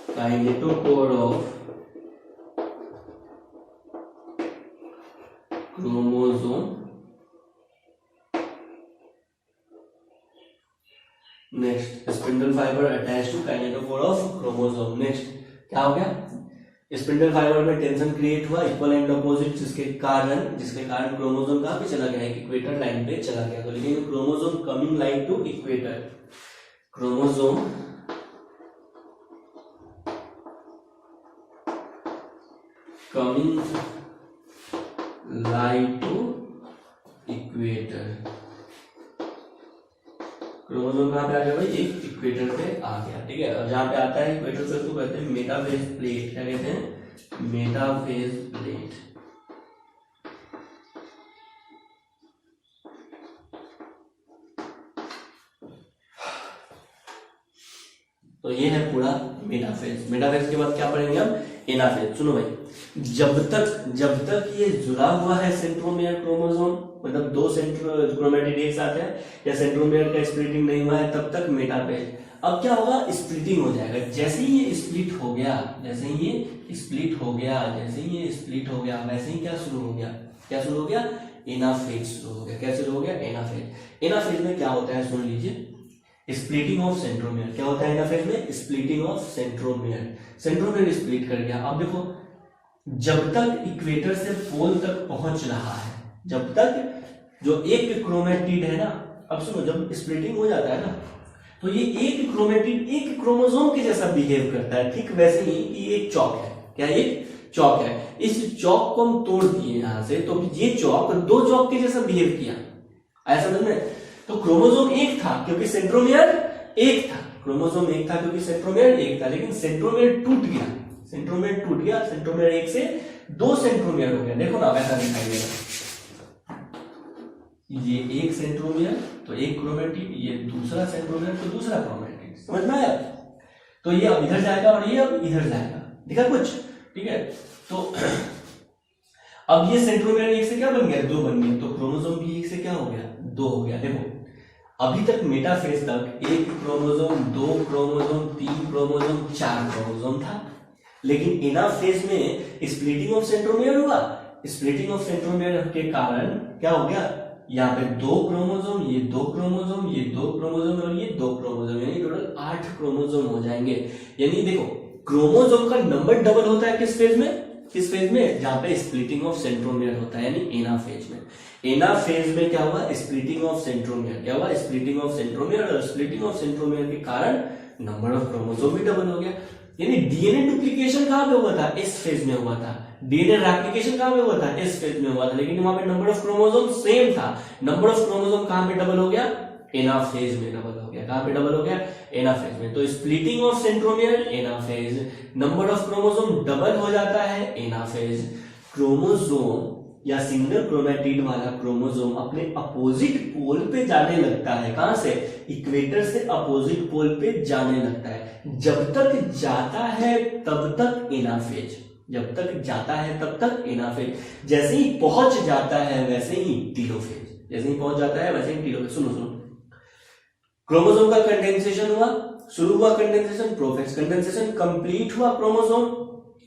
kinetochore of chromosome, next spindle fibre attach to kinetochore of chromosome. Next क्या हो गया, स्पिंडल फाइबर में टेंशन क्रिएट हुआ इक्वल एंड अपोजिट, जिसके कारण क्रोमोसोम कहां पे चला गया, इक्वेटर लाइन पे चला गया। तो लेकिन chromosome coming line to equator, chromosome coming line to equator, chromosome कहां पे आ गया भाई, एक इक्वेटर पे आ गया, ठीक है। और जहां पे आता है इक्वेटर पे उसको कहते हैं मेटाफेज प्लेट, क्या कहते हैं, मेटाफेज प्लेट। तो ये है पूरा मेटाफेज। मेटाफेज के बाद क्या पढ़ेंगे हम, एनाफेज। सुनो भाई, जब तक ये जुड़ा हुआ है सेंट्रोमियर क्रोमोसोम, मतलब दो क्रोमैटिड एक साथ है या सेंट्रोमियर का स्प्लिटिंग नहीं हुआ है, तब तक मेटाफेज। अब क्या होगा, स्प्लिटिंग हो जाएगा। जैसे ही ये स्प्लिट हो गया, जैसे ही ये स्प्लिट हो गया, जैसे ही ये स्प्लिट हो गया, वैसे ही क्या शुरू हो गया, क्या शुरू हो गया, एनाफेज शुरू हो गया। क्या शुरू हो गया, एनाफेज। एनाफेज में क्या होता है, सुन लीजिए, स्प्लिटिंग ऑफ सेंट्रोमियर। क्या होता है एनाफेज में, splitting of centromere. Centromere split कर गया। अब देखो, जब तक इक्वेटर से पोल तक पहुंच रहा है, जब तक जो एक क्रोमेटिड है ना, अब सुनो, जब स्प्लिटिंग हो जाता है ना, तो ये एक क्रोमेटिड एक क्रोमोसोम के जैसा बिहेव करता है, ठीक वैसे ही कि एक चौक है। क्या, एक चौक है। इस चौक को हम तोड़ दिए यहां से, तो ये चौक दो चौक के जैसा बिहेव किया, ऐसा समझ में। तो क्रोमोसोम एक था क्योंकि सेंट्रोमियर एक था, क्रोमोसोम एक था क्योंकि सेंट्रोमियर एक था, लेकिन सेंट्रोमियर टूट गया, सेंट्रोमियर टूट गया, सेंट्रोमियर एक से दो सेंट्रोमियर हो गया। देखो ना, वैसा दिखाई देगा, ये एक सेंट्रोमियर तो एक क्रोमेटिड, ये दूसरा सेंट्रोमियर तो दूसरा क्रोमेटिड, समझ में आया। तो ये अब इधर जाएगा और ये अब इधर जाएगा, दिखा कुछ, ठीक है। तो अब ये सेंट्रोमियर एक से क्या बन गया, दो बन गया, तो क्रोमोसोम भी एक से क्या हो गया, दो हो गया। देखो, अभी तक मेटाफेज तक एक क्रोमोसोम, दो क्रोमोसोम, तीन क्रोमोसोम, चार क्रोमोसोम था, लेकिन एनाफेज में स्प्लिटिंग ऑफ सेंट्रोमियर हुआ। स्प्लिटिंग ऑफ सेंट्रोमियर के कारण क्या हो गया, यहाँ पे दो क्रोमोसोम, ये दो क्रोमोसोम, ये दो क्रोमोसोम और ये दो क्रोमोसोम, यानी टोटल 8 क्रोमोसोम हो जाएंगे। यानी देखो, क्रोमोसोम का नंबर डबल होता है किस फेज में, किस फेज में, जहां पे स्प्लिटिंग ऑफ सेंट्रोमियर होता है, यानी एनाफेज में। एनाफेज में क्या हुआ, स्प्लिटिंग ऑफ सेंट्रोमियर। क्या हुआ, स्प्लिटिंग ऑफ सेंट्रोमियर, और स्प्लिटिंग ऑफ सेंट्रोमियर के कारण नंबर ऑफ क्रोमोसोम भी डबल हो गया। यानी डीएनए डुप्लीकेशन कहां पे हुआ था, इस फेज में हुआ था। डीएनए रेप्लिकेशन कहां पे हुआ था, इस फेज में हुआ था, लेकिन वहां पे नंबर ऑफ क्रोमोसोम सेम था। नंबर ऑफ क्रोमोसोम कहां पे डबल हो गया, एनाफेज में डबल हो गया। कहां पे डबल हो गया, एनाफेज में। तो splitting of centromere, anaphase. Number of chromosome double हो जाता है, एनाफेज। क्रोमोसोम या सिंगल क्रोमैटिड वाला क्रोमोसोम अपने अपोजिट पोल पे जाने लगता है। कहां से, इक्वेटर से अपोजिट पोल पे जाने लगता है। जब तक जाता है तब तक एनाफेज, जब तक जाता है तब तक एनाफेज। जैसे ही पहुंच जाता है वैसे ही टीलोफेज, जैसे ही पहुंच जाता है वैसे ही टीलोफेज। सुनो सुनो, क्रोमोसोम का कंडेंसेशन हुआ, शुरू हुआ कंडेंसेशन, प्रोफेज। कंडेंसेशन कंप्लीट हुआ क्रोमोसोम,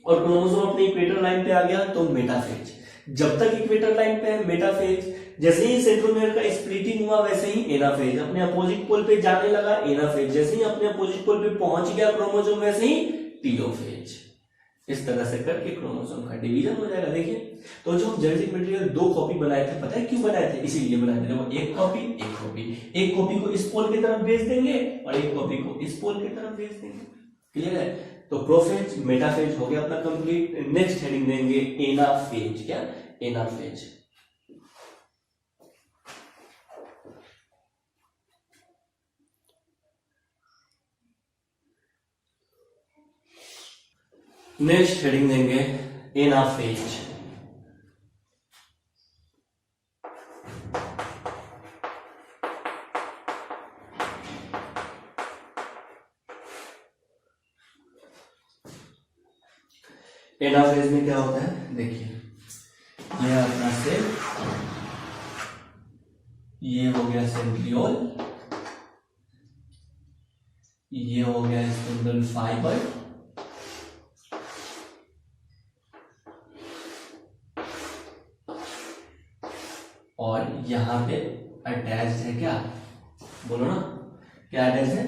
और क्रोमोसोम अपने इक्वेटर लाइन पे आ गया, तो मेटाफेज। जब तक इक्वेटर लाइन पे है मेटाफेज, जैसे ही सेंट्रोमियर का स्प्लिटिंग हुआ वैसे ही एनाफेज। अपने अपोजिट पोल पे जाने लगा, एनाफेज। जैसे ही अपने अपोजिट पोल पे पहुंच गया क्रोमोसोम, वैसे ही टीलोफेज। इस तरह से करके क्रोमोसोम का डिवीजन हो जाएगा। देखिए, तो जो हम जेनेटिक मटेरियल 2 कॉपी बनाए थे, पता है क्यों बनाए थे, इसीलिए बनाए थे। देखो, एक कॉपी, एक कॉपी, एक कॉपी को इस पोल की तरफ भेज देंगे और एक कॉपी को इस पोल की तरफ भेज देंगे। क्लियर है। तो प्रोफेज, मेटाफेज हो गया अपना कंप्लीट। नेक्स्ट हेडिंग देंगे एनाफेज। क्या, एनाफेज। नेक्स्ट हेडिंग देंगे एनाफेज। एनाफेज में क्या होता है, देखिए, यह अपना सेल, ये हो गया सेंट्रियोल, ये हो गया स्पिंडल फाइबर, और यहां पे अटैच्ड है क्या, बोलो ना, क्या अटैच है,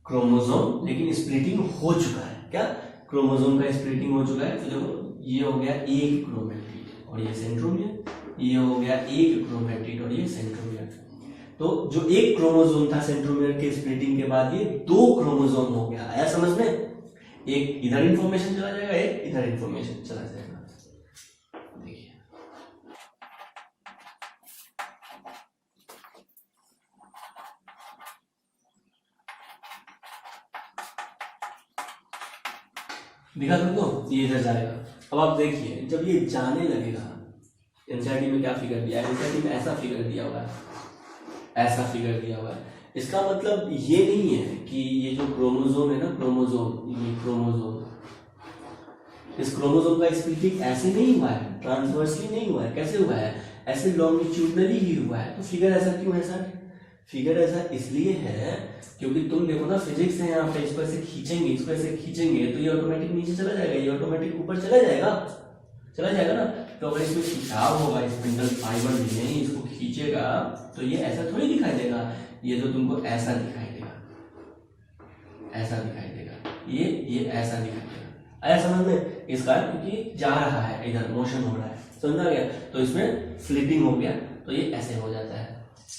क्रोमोसोम, लेकिन स्प्लिटिंग हो चुका है, क्या क्रोमोसोम का स्प्लिटिंग हो चुका है। तो देखो ये हो गया एक क्रोमेटिड और ये सेंट्रोमियर, ये हो गया एक क्रोमेटिड और ये सेंट्रोमियर। तो जो एक क्रोमोसोम था सेंट्रोमियर के स्प्लिटिंग के बाद ये दो क्रोमोसोम हो गया। आया समझ में, एक इधर इंफॉर्मेशन चला जाएगा, एक इधर इंफॉर्मेशन चला जाएगा। देखिए दिखा तुमको, ये इधर जाएगा। अब आप देखिए जब ये जाने लगेगा, एनसीईआरटी में क्या फिगर दिया है, एनसीईआरटी में ऐसा फिगर दिया हुआ है, ऐसा फिगर दिया हुआ है। इसका मतलब ये नहीं है कि ये जो क्रोमोसोम है ना, क्रोमोसोम, ये क्रोमोसोम, इस क्रोमोसोम का स्प्लिटिंग ऐसे नहीं हुआ है, ट्रांसवर्सली नहीं हुआ है। कैसे हुआ है, ऐसे लॉन्गिट्यूडनली ही हुआ है। तो फिगर ऐसा क्यों है सर, फिगर ऐसा इसलिए है क्योंकि तुम देखो ना, फिजिक्स है यहाँ पे, इसको ऐसे खींचेंगे, इसको ऐसे खींचेंगे तो ये ऑटोमेटिक नीचे चला जाएगा, ये ऑटोमेटिक ऊपर चला जाएगा, चला जाएगा ना। तो अगर इसमें खिंचाव होगा स्पिंडल फाइबर में, इसको खींचेगा तो ये ऐसा थोड़ी दिखाई देगा, ये तो तुमको ऐसा दिखाई देगा, ऐसा दिखाई देगा, ये ऐसा दिखाई देगा। आया समझ में, इस कारण क्योंकि जा रहा है, इधर मोशन हो रहा है, समझ आ गया। तो इसमें फ्लिपिंग हो गया तो ये ऐसे हो जाता है।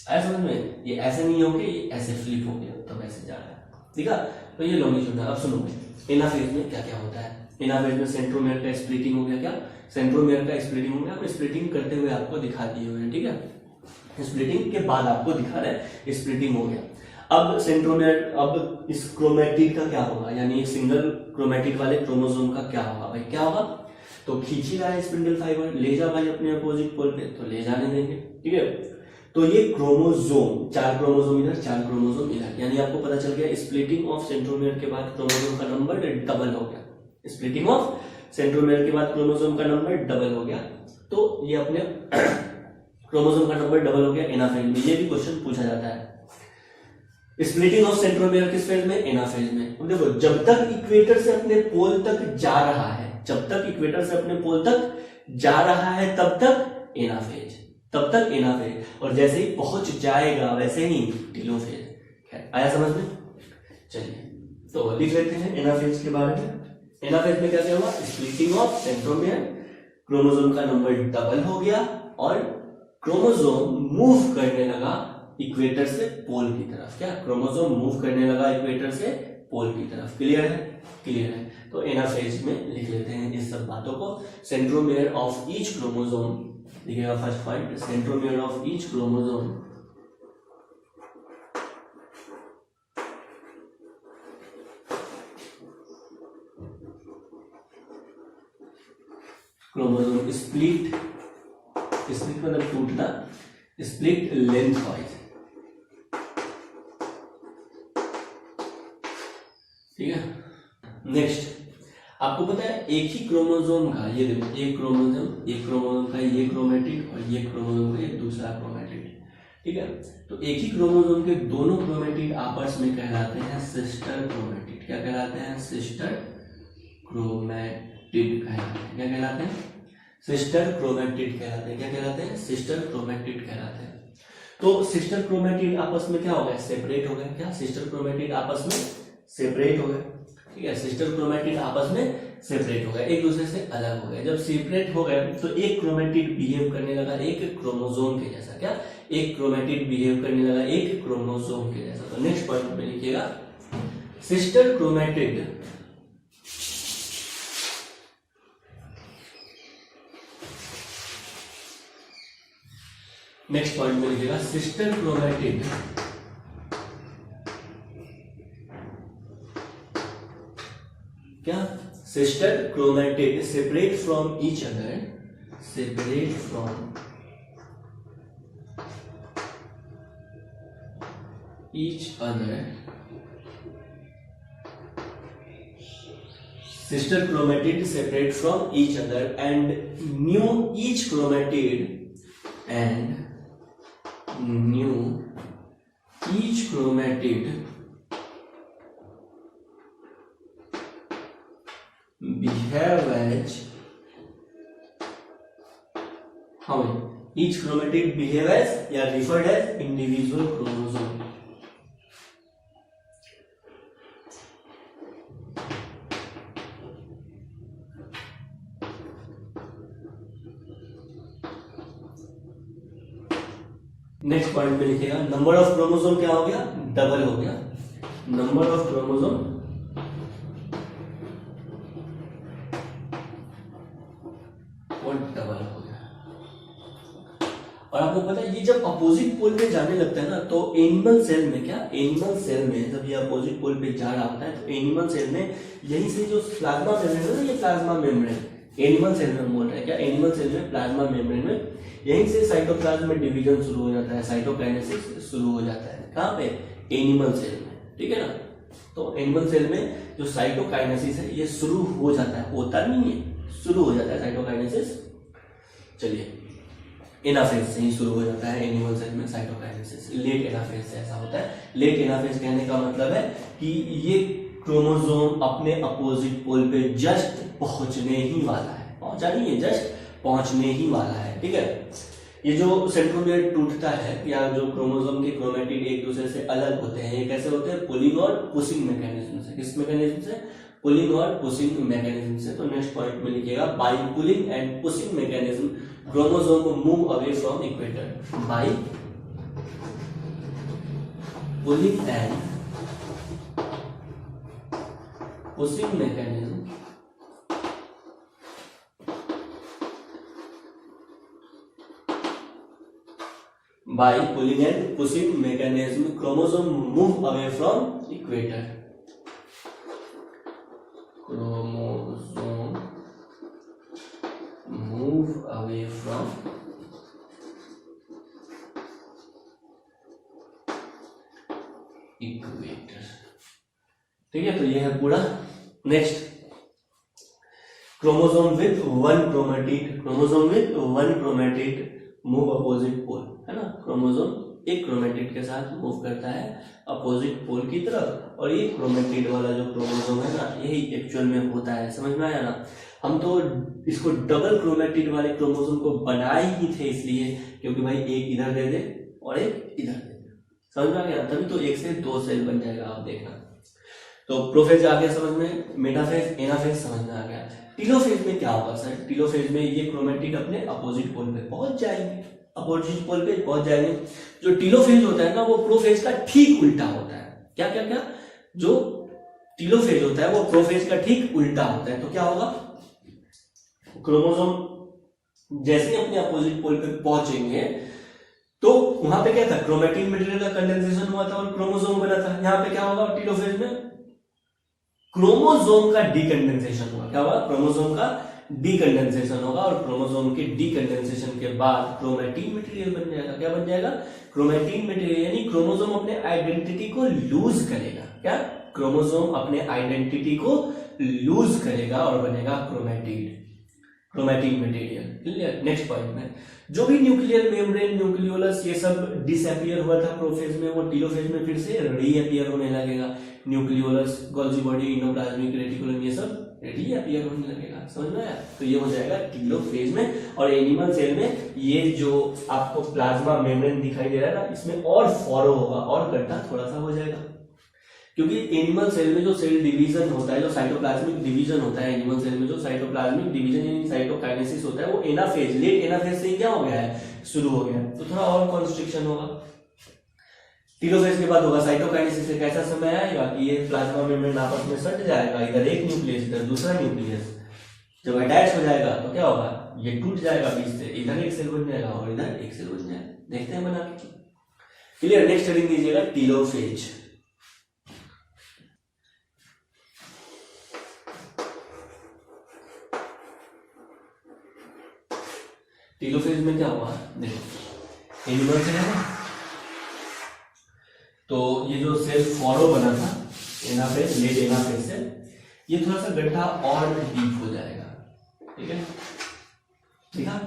आया समझ में, ये ऐसे नहीं हो गया, ये ऐसे फ्लिप हो गया तो वैसे जा रहा है, ठीक है। तो ये लॉन्गिट्यूड है। अब सुनो एनाफेज में क्या क्या होता है। एनाफेज में सेंट्रोमियर का स्प्लिटिंग हो गया, क्या सेंट्रोमियर का स्प्लिटिंग हो गया। हम स्प्लिटिंग करते हुए आपको दिखा दिए हुए हैं, ठीक है, स्प्लिटिंग के बाद आपको दिखा रहे हैं स्प्लिटिंग हो गया। अब सेंट्रोमियर, अब इस क्रोमेटिड का क्या होगा, यानी एक सिंगल क्रोमेटिड वाले क्रोमोसोम का क्या होगा, भाई क्या होगा, तो खींच ही रहा है स्पिंडल फाइबर, ले जा भाई अपने अपोजिट पोल पे, तो ले जाने देंगे, ठीक है। तो ये क्रोमोसोम, 4 क्रोमोसोम इधर, 4 क्रोमोसोम इधर, यानी आपको पता चल गया स्प्लिटिंग ऑफ सेंट्रोमियर के बाद क्रोमोसोम का नंबर डबल हो गया। स्प्लिटिंग ऑफ सेंट्रोमियर के बाद क्रोमोसोम का नंबर डबल हो गया, तो ये अपने क्रोमोसोम का नंबर डबल हो गया एनाफेज में। ये भी क्वेश्चन पूछा जाता है। स्प्लिटिंग ऑफ सेंट्रोमियर किस फेज में, एनाफेज में। अब देखो जब तक इक्वेटर से अपने पोल तक जा रहा है, जब तक इक्वेटर से अपने पोल तक जा रहा है तब तक एनाफेज, तब तक एनाफेज, और जैसे ही पहुंच जाएगा वैसे ही टेलोफेज। आया समझ में, चलिए तो लिख लेते हैं एनाफेज के बारे में। एनाफेज में क्या क्या हुआ, स्प्लिटिंग ऑफ सेंट्रोमियर, क्रोमोसोम का नंबर डबल हो गया और क्रोमोसोम मूव करने लगा इक्वेटर से पोल की तरफ। क्या क्रोमोसोम मूव करने लगा इक्वेटर से पोल की तरफ। क्लियर है, क्लियर है। तो एनाफेज में लिख लेते हैं इस सब बातों को। सेंट्रोमियर ऑफ ईच क्रोमोसोम, देखिएगा first point, centromere of each chromosome chromosome split, split मतलब टूटना, स्प्लिट लेंथ वाइज, ठीक है। नेक्स्ट आपको पता है एक ही क्रोमोसोम का, ये देखो एक क्रोमोसोम का ये क्रोमेटिड और ये क्रोमोसोम का ये दूसरा क्रोमेटिड, ठीक है। तो एक ही क्रोमोसोम के दोनों क्रोमेटिड आपस में कहलाते हैं सिस्टर क्रोमेटिड। क्या कहलाते हैं, सिस्टर क्रोमेटिड कहलाते हैं। क्या कहलाते हैं, सिस्टर क्रोमेटिड कहलाते हैं। क्या कहलाते हैं, सिस्टर क्रोमेटिड कहलाते हैं। तो सिस्टर क्रोमेटिड आपस में क्या हो गया, सेपरेट हो गए। क्या सिस्टर क्रोमेटिड आपस में सेपरेट हो गए, ठीक है। सिस्टर क्रोमेटिड आपस में सेपरेट हो गए, एक दूसरे से अलग हो गए। जब सेपरेट हो गए तो एक क्रोमेटिड बिहेव करने लगा एक क्रोमोसोम के जैसा। क्या, एक क्रोमेटिड बिहेव करने लगा एक क्रोमोसोम के जैसा। तो नेक्स्ट पॉइंट में लिखिएगा सिस्टर क्रोमेटिड नेक्स्ट पॉइंट में लिखिएगा सिस्टर क्रोमेटिड क्या, sister chromatid separate from each other, separate from each other, sister chromatid separate from each other and new each chromatid and knew each chromatid behave as how each chromatid behave as या referred as individual chromosome. Next point में लिखेगा number of chromosome क्या हो गया, double हो गया. Number of chromosome double हो गया. और आपको पता है ये जब अपोजिट पोल पे जाने लगता है ना तो एनिमल सेल में क्या, एनिमल सेल में जब ये अपोजिट पोल पे जा रहा होता है तो एनिमल सेल में यहीं से जो प्लाज्मा मेम्ब्रेन है ना, ये प्लाज्मा मेम्ब्रेन एनिमल सेल में बोल रहा है क्या, एनिमल सेल में प्लाज्मा मेम्ब्रेन में यहीं से साइटोप्लाज्म में डिवीजन शुरू हो जाता है, साइटोकाइनेसिस शुरू हो जाता है. कहाँ पे, एनिमल सेल में. ठीक है ना. तो एनिमल सेल में जो साइटोकाइनेसिस है ये शुरू हो जाता है, होता नहीं है, शुरू हो जाता है साइटोकाइनेसिस. चलिए एनाफेज से ही शुरू हो जाता है एनिमल सेल में साइटोकाइनेसिस. लेट एनाफेज से ऐसा होता है. लेट एनाफेज कहने का मतलब है कि ये क्रोमोसोम अपने अपोजिट पोल पे जस्ट पहुंचने ही वाला है, पहुंचा नहीं है, जस्ट पहुंचने ही वाला है. ठीक है. ये जो सेंट्रोमियर टूटता है या जो क्रोमोसोम के क्रोमेटिड एक दूसरे से अलग होते हैं, ये कैसे होते हैं, पुलिंग और पुशिंग मैकेनिज्म से. किस मैकेनिज्म से, पुलिंग और पुशिंग मैकेनिज्म से. तो नेक्स्ट पॉइंट में लिखिएगा by pulling and pushing mechanism chromosome move away from equator. By pulling and pushing mechanism by pulling and pushing mechanism chromosome move away from equator. Chromosome move away from equator. ठीक है. तो ये है पूरा. Next chromosome with one chromatid, chromosome with one chromatid move opposite pole है ना. Chromosome एक chromatid के साथ मूव करता है अपोजिट पोल की तरफ, और ये क्रोमेटिड वाला जो क्रोमोसोम है ना यही एक्चुअल में होता है. समझ में आया ना. हम तो इसको डबल क्रोमेटिड वाले क्रोमोसोम को बनाए ही थे इसलिए क्योंकि भाई एक इधर दे दे और एक इधर दे दे. समझ में आ गया. तभी तो एक से दो सेल बन जाएगा. आप देखना. तो प्रोफेज आ गया समझ में, मेटाफेज एनाफेज समझ में आ गया. टीलोफेज में क्या होगा सर, टीलोफेज में ये क्रोमेटिड अपने अपोजिट पोल पे पहुंच जाएंगे, अपोजिट पोल पे पहुंच जाएंगे. जो टीलोफेज होता है ना वो प्रोफेज का ठीक उल्टा होता है. क्या क्या क्या, जो टीलोफेज होता है वो प्रोफेज का ठीक उल्टा होता है. तो क्या होगा, क्रोमोसोम जैसे अपने अपोजिट पोल पे पहुंचेंगे तो वहां पे क्या था, क्रोमेटिन मटेरियल का कंडेंसेशन हुआ था और क्रोमोसोम बना था. यहाँ पे क्या होगा टीलोफेज में, क्रोमोसोम का डीकंडेंसेशन होगा. क्या होगा, क्रोमोसोम का डीकंडेंसेशन होगा और क्रोमोसोम के डीकंडेंसेशन के बाद क्रोमेटिन मटेरियल बन जाएगा. क्या बन जाएगा, क्रोमेटिन मटेरियल. यानी क्रोमोसोम अपने आइडेंटिटी को लूज करेगा. क्या, क्रोमोसोम अपने आइडेंटिटी को लूज करेगा और बनेगा chromatid, chromatin material. Clear. Next point में जो भी न्यूक्लियर मेम्ब्रेन, न्यूक्लियोलस ये सब डिसअपियर हुआ था प्रोफेज में, वो टीलोफेज में फिर से रीअपियर होने लगेगा. Nucleolus, Golgi body, endoplasmic reticulum ये सब रीअपियर होने लगेगा. समझ में आया. तो ये हो जाएगा टीलोफेज में. और एनिमल सेल में ये जो आपको प्लाज्मा मेम्ब्रेन दिखाई दे रहा है ना, इसमें और फॉरो होगा और गड्ढा थोड़ा सा हो जाएगा. क्योंकि एनिमल सेल में जो सेल डिवीजन होता है, जो साइटोप्लाज्मिक डिवीजन होता है, एनिमल सेल में जो साइटोप्लाज्मिक डिवीजन यानी साइटोकाइनेसिस होता है वो एनाफेज, लेट एनाफेज से क्या हो गया है, शुरू हो गया. तो थोड़ा और कॉन्स्ट्रिक्शन होगा. टीलोफेज के बाद होगा साइटोकाइनेसिस. एक ऐसा समय आएगा कि ये प्लाज्मा मेम्ब्रेन आपस में सट जाएगा, इधर एक न्यूक्लियस इधर दूसरा न्यूक्लियस. जब अटैच हो जाएगा तो क्या होगा, ये टूट जाएगा बीच से, इधर एक सेल बन जाएगा और इधर एक सेल बन जाएगा. देखते हैं बना के. क्लियर. नेक्स्ट हेडिंग दीजिएगा टीलोफेज. टीलोफेज में क्या हुआ, देखो एनिमल सेल है ना, तो ये जो सेल फॉरो बना था एनाफेज, लेट एनाफेज से, ये थोड़ा सा गड्ढा और डीप हो जाएगा. ठीक है, ठीक है.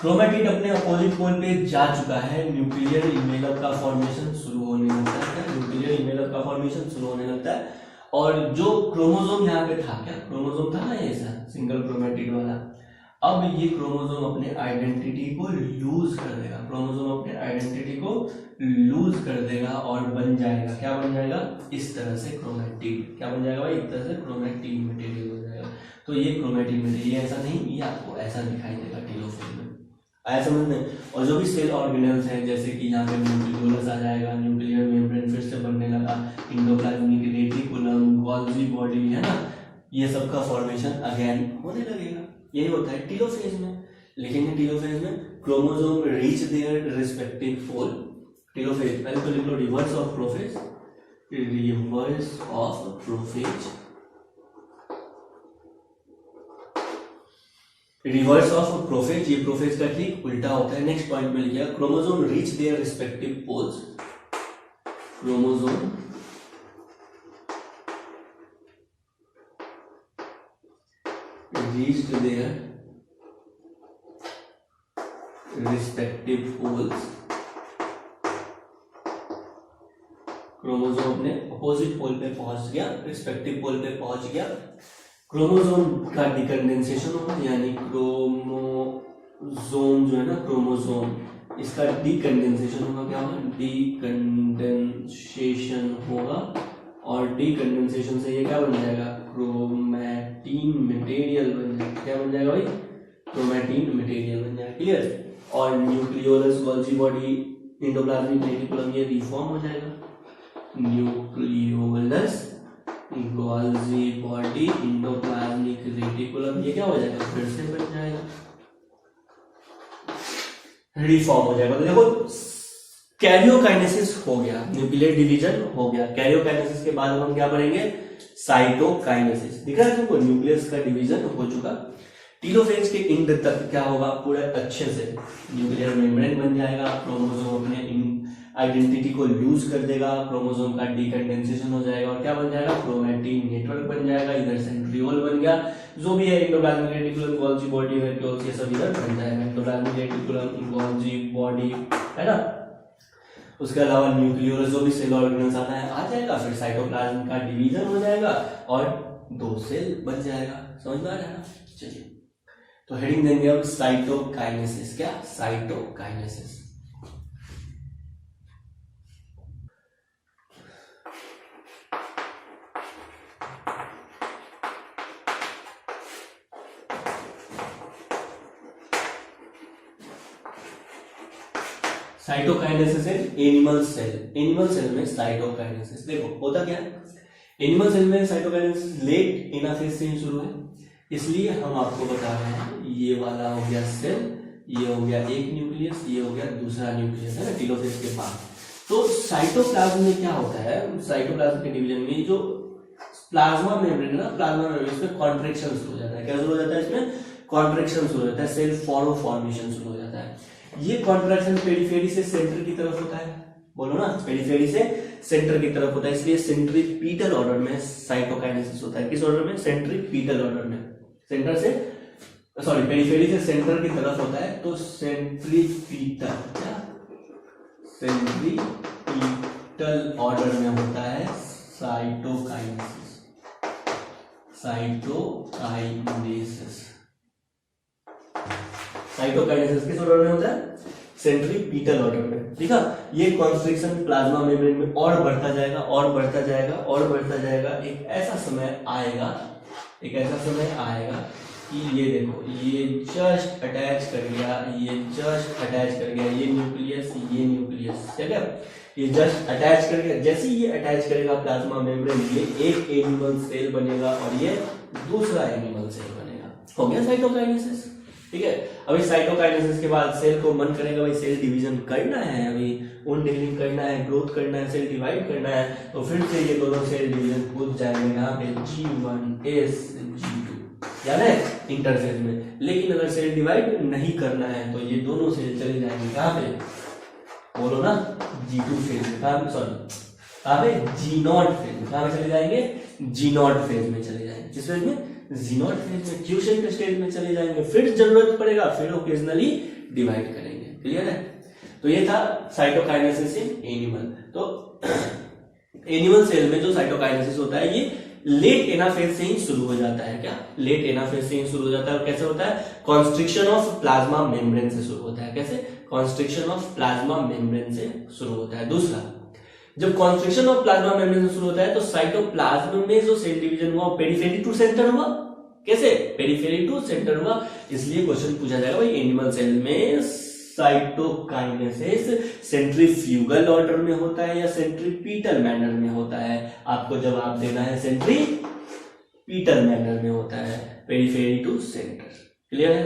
क्रोमेटिड अपने अपोजिट पोल पे जा चुका है, न्यूक्लियर इनवेलप का फॉर्मेशन शुरू होने लगता है, न्यूक्लियर इनवेलप का फॉर्मेशन शुरू होने लगता है। और जो क्रोमोसोम यहाँ पे था, क्या क्रोमोसोम था ना ऐसा सिंगल क्रोमेटिड वाला, अब ये क्रोमोसोम अपने आइडेंटिटी को लूज कर देगा, क्रोमोसोम अपने आइडेंटिटी को लूज कर देगा और बन जाएगा, क्या बन जाएगा, इस तरह से क्रोमेटिड, क्या बन जाएगा भाई, इस तरह से क्रोमेटिड मटेरियल हो जाएगा। तो ये क्रोमेटिड मटेरियल, ये ऐसा नहीं, ये आपको ऐसा दिखाई देगा टेलोफेज में, आया समझ में। और जो भी सेल ऑर्गेनेल्स हैं, जैसे कि यहाँ पे न्यूक्लियोलस आ जाएगा, न्यूक्लियर मेम्ब्रेन फिर से बनने लगा, एंडोप्लाज्मिक रेटिकुलम, गोल्गी बॉडी, है ना, ये सब का फॉर्मेशन अगेन होने लगेगा। यही होता है टेलोफेज में। लिखेंगे टेलोफेज में chromosome reach their respective pole, telophase पहले तो लिख लो reverse of prophase, reverse of prophase, reverse of prophase, ये प्रोफेज का ठीक उल्टा होता है। नेक्स्ट पॉइंट में लिखा chromosome reach their respective poles, chromosome reached their respective poles, chromosome अपने अपोजिट पोल पे पहुंच गया, रिस्पेक्टिव पोल पे पहुंच गया। क्रोमोसोम का डिकंडेंसेशन होगा, यानी क्रोमोसोम जो है ना, क्रोमोसोम, इसका डिकंडेंसेशन होगा, क्या होगा, डिकंडेंसेशन होगा। और डिकंडेंसेशन से ये क्या बन जाएगा, क्रोमैटिन मटेरियल बन जाएगा, क्या बन जाएगा भाई, क्रोमैटिन मटेरियल बन जाएगा, क्लियर। और nucleolus, Golgi body, endoplasmic reticulum, ये रिफॉर्म हो जाएगा, nucleolus, Golgi body, endoplasmic reticulum, ये क्या हो जाएगा, फिर से बन जाएगा, रिफॉर्म हो जाएगा। तो देखो कैरियोकाइनेसिस हो गया, न्यूक्लियर डिवीजन हो गया। कैरियोकाइनेसिस के बाद हम क्या पढ़ेंगे, साइटोकाइनेसिस। दिख रहा है तुमको, न्यूक्लियस का डिवीजन हो चुका। टेलोफेज के एंड तक क्या होगा, पूरे अच्छे से न्यूक्लियर मेम्ब्रेन बन जाएगा, क्रोमोसोम अपने आइडेंटिटी को लूज कर देगा, क्रोमोसोम का डिकंडेंसेशन हो जाएगा और क्या बन जाएगा, क्रोमैटिन नेटवर्क बन जाएगा, इधर सेंट्रियोल बन गया, जो भी है endoplasmic reticulum, Golgi body, vacuoles, ये सब इधर बन जाएगा, एंडोप्लाज्मिक रेटिकुलम, गोल्गी बॉडी, है ना। उसके अलावा न्यूक्लियोलस, जो भी सेल ऑर्गेनेल्स आता है आ जाएगा, फिर साइटोप्लाज्म का डिवीजन हो जाएगा और 2 सेल बन जाएगा। समझ में आ रहा है ना। चलिए तो हेडिंग देंगे अब साइटोकाइनेसिस। क्या, cytokinesis. Cytokinesis in animal cell, animal cell में साइटोकाइनेसिस देखो होता क्या है, एनिमल सेल में साइटोकाइनेसिस लेट एनाफेज से ही शुरू है, इसलिए हम आपको बता रहे हैं। ये वाला हो गया सेल, ये हो गया एक न्यूक्लियस, ये हो गया दूसरा न्यूक्लियस, है ना, टेलोफेज के पास। तो साइटोप्लाज्म में क्या होता है, साइटोप्लाज्म के डिवीजन में जो प्लाज्मा मेम्ब्रेन है ना, प्लाज्मा मेम्ब्रेन में कॉन्ट्रैक्शन शुरू हो जाता है। क्या शुरू हो जाता है, इसमें कॉन्ट्रैक्शन शुरू हो जाता है, सेल फॉर्मेशन शुरू हो जाता है। ये कॉन्ट्रैक्शन पेरिफेरी से सेंटर की तरफ होता है, बोलो ना, पेरिफेरी से सेंटर की तरफ होता है, इसलिए सेंट्रीपीटल ऑर्डर में साइटोकाइनेसिस होता है। किस ऑर्डर में, सेंट्रीपीटल ऑर्डर में, सेंटर से सॉरी पेरिफेरी से सेंटर की तरफ होता है, तो सेंट्रीपीटल, क्या, सेंट्रीपीटल ऑर्डर में होता है साइटोकाइनेसिस, साइटोकाइनेसिस। साइटोकाइनेसिस किस ऑर्डर में होता है, सेंट्रीपीटल ऑर्डर में, ठीक है। ये कॉन्स्ट्रिक्शन प्लाज्मा मेम्ब्रेन में और बढ़ता जाएगा और बढ़ता जाएगा और बढ़ता जाएगा। एक ऐसा समय आएगा कि ये देखो, ये जस्ट अटैच कर गया, ये जस्ट अटैच कर गया, ये न्यूक्लियस, ठीक है, ये जस्ट अटैच कर गया। जैसे ही ये अटैच करेगा प्लाज्मा मेम्ब्रेन, ये एक एनिमल सेल बनेगा और ये दूसरा एनिमल सेल बनेगा। हो गया साइटोकाइनेसिस, ठीक है। अभी साइटोकाइनेसिस के बाद सेल को मन करेगा भाई सेल डिवीजन करना है, अभी वुंड हीलिंग करना है, ग्रोथ करना है, सेल डिवाइड करना है, तो फिर से ये दोनों सेल डिवीजन कूद जाएंगे यहाँ पे G1S G2, याद है, इंटरफेज में। लेकिन अगर सेल डिवाइड नहीं करना है तो ये दोनों सेल चले जाएंगे कहाँ पे, बोलो ना, G2 फेज में, कहाँ पे, G0 फेज में, कहाँ पे चले जाएंगे, G0 फेज में चले जाएंगे। किस फेज में, जीनोट फेज में, क्यूसेंट स्टेज में चले जाएंगे, फिर जरूरत पड़ेगा फिर ओकेजनली डिवाइड करेंगे। क्लियर है? तो ये था साइटोकाइनेसिस इन एनिमल। तो एनिमल सेल में जो साइटोकाइनेसिस होता है ये लेट एनाफेज से ही शुरू हो जाता है। क्या? लेट एनाफेज से ही शुरू हो जाता है। और कैसे होता है? कॉन्स्ट्रिक्शन ऑफ प्लाज्मा मेम्ब्रेन से शुरू होता है। कैसे? कॉन्स्ट्रिक्शन ऑफ प्लाज्मा मेम्ब्रेन से शुरू होता है। दूसरा, जब कॉन्स्ट्रिक्शन ऑफ प्लाज्मा मेम्ब्रेन से शुरू होता है तो साइटोप्लाज्म में जो सेल डिवीजन हुआ वो पेरिफेरी टू सेंटर हुआ। कैसे? पेरिफेरी टू सेंटर हुआ। इसलिए क्वेश्चन पूछा जाएगा भाई एनिमल सेल में साइटोकाइनेसिस सेंट्रीफ्यूगल ऑर्डर में होता है या सेंट्रीपीटल मैनर में होता है? आपको जवाब देना है सेंट्रीपीटल मैनर में होता है, पेरिफेरी टू सेंटर। क्लियर है?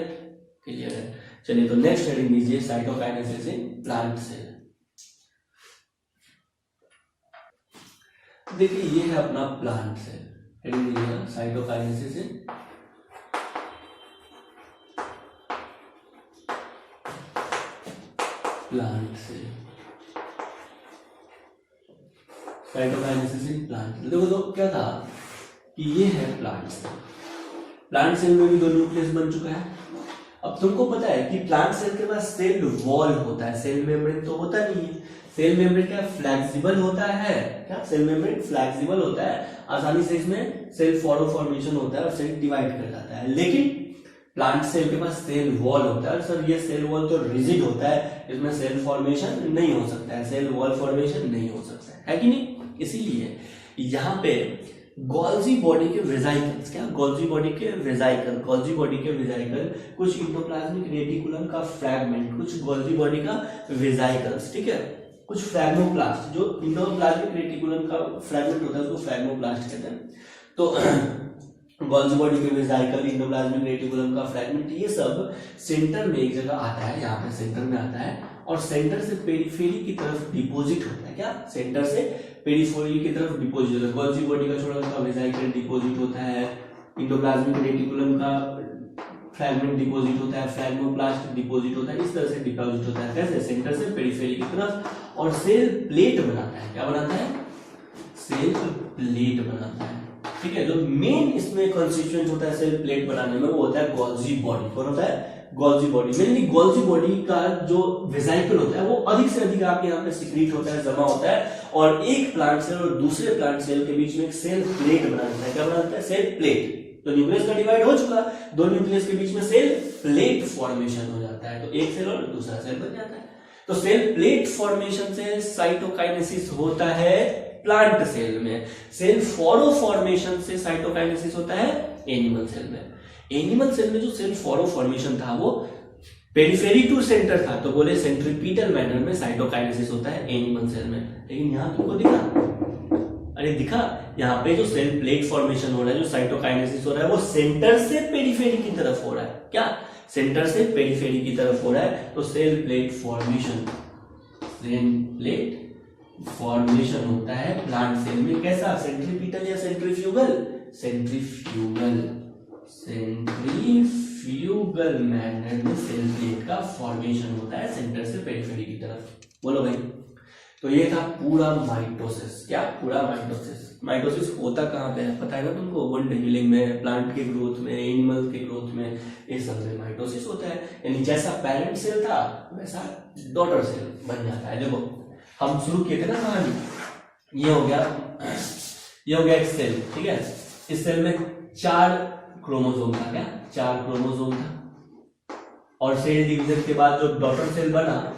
क्लियर है। चलिए तो नेक्स्ट हेडिंग लीजिए, साइटोकाइनेसिस इन प्लांट सेल। देखिए ये है अपना प्लांट सेल, हेडिंग लीजिएगा cytokinesis in plant cell. Cytokinesis in plant cell. देखो तो क्या था कि ये है प्लांट सेल। प्लांट सेल में भी दो न्यूक्लियस बन चुका है। अब तुमको पता है कि प्लांट सेल के पास सेल वॉल होता है, सेल मेम्ब्रेन तो होता नहीं है। सेल मेम्ब्रेन क्या फ्लेक्सिबल होता है? क्या? सेल मेम्ब्रेन फ्लेक्सिबल होता है, आसानी से इसमें सेल फॉर्मेशन होता है और सेल डिवाइड कर जाता है। लेकिन प्लांट सेल के पास सेल वॉल होता है। सर ये सेल वॉल तो रिजिड होता है, इसमें सेल फॉर्मेशन नहीं हो सकता है, सेल वॉल फॉर्मेशन नहीं हो सकता है कि नहीं? इसीलिए यहाँ पे गोल्जी बॉडी के वेजाइकल्स, क्या? गोल्जी बॉडी के वेजाइकल कुछ इंडोप्लाज्मिक रेटिकुलम का फ्रैगमेंट, कुछ गोल्जी बॉडी का वेजाइकल्स, ठीक है, कुछ फ्रैग्मोप्लास्ट, जो इंडोप्लाज्मिक रेटिकुलम का फ्रैगमेंट होता है उसको फ्रैग्मोप्लास्ट कहते हैं। तो गोल्जी बॉडी के वेजाइकल, इंडोप्लाज्मिक रेटिकुलम का फ्रैगमेंट, ये सब सेंटर में एक जगह आता है, यहाँ पे सेंटर में आता है और सेंटर से पेरिफेरी की तरफ डिपोजिट होता है। क्या? सेंटर से पेरिफेरी की तरफ डिपोजिट होता है। गोल्जी बॉडी का छोटा सा वेजाइकल डिपोजिट होता है, इंडोप्लाज्मिक रेटिकुलम का फ्रैगमेंट डिपोजिट होता है, फ्रैग्मोप्लास्ट डिपोजिट होता है, इस तरह से डिपोजिट होता है। कैसे? सेंटर से पेरिफेरी की तरफ, और सेल प्लेट बनाता है। क्या बनाता है? सेल प्लेट बनाता है। ठीक है, जो मेन इसमें कंस्टिट्यूएंट होता है सेल प्लेट बनाने में वो होता है गोल्जी बॉडी। कौन होता है? Golgi body. Mainly Golgi body का जो वेजाइकल होता है वो अधिक से अधिक आपके यहाँ पे सिक्रीट होता है, जमा होता है, और एक प्लांट सेल और दूसरे प्लांट सेल के बीच में एक सेल प्लेट बनाता है। क्या बनाता है? Cell plate. तो न्यूक्लियस का डिवाइड हो चुका, दो न्यूक्लियस के बीच में सेल प्लेट फॉर्मेशन हो जाता है, तो एक सेल और दूसरा सेल बन जाता है। तो सेल प्लेट फॉर्मेशन से साइटोकाइनेसिस होता है प्लांट सेल में। सेल फॉरो फॉर्मेशन से साइटोकाइनेसिस होता है एनिमल सेल में। एनिमल सेल में जो सेल फॉरो फॉर्मेशन था वो पेरिफेरी टू सेंटर था, तो बोले सेंट्रीपीटल मैनर में साइटोकाइनेसिस होता है एनिमल सेल में। लेकिन यहां तुमको दिखा, अरे दिखा, यहाँ पे जो सेल प्लेट फॉर्मेशन हो रहा है, जो साइटोकाइनेसिस हो रहा है, वो सेंटर से पेरिफेरी की तरफ हो रहा है। क्या? सेंटर से पेरिफेरी की तरफ हो रहा है। तो सेल प्लेट फॉर्मेशन होता है प्लांट सेल में। कैसा? सेंट्रीपीटल या सेंट्रीफ्यूगल? सेंट्रीफ्यूगल मैनर में सेल प्लेट का फॉर्मेशन होता है सेंटर से पेरिफेरी की तरफ। बोलो भाई। तो ये था पूरा माइटोसिस। क्या? पूरा माइटोसिस। माइटोसिस होता कहाँ पे है पता है ना तुमको? वुंड हीलिंग में, प्लांट के ग्रोथ में, एनिमल के ग्रोथ में, ये सब में माइटोसिस होता है। यानी जैसा पेरेंट सेल था वैसा डॉटर सेल बन जाता है। देखो हम शुरू किए थे ना कहानी, ये हो गया एक सेल, ठीक है। इस सेल में 4 क्रोमोसोम था। क्या? 4 क्रोमोसोम था। और सेल डिवीजन के बाद जो डॉटर सेल बना,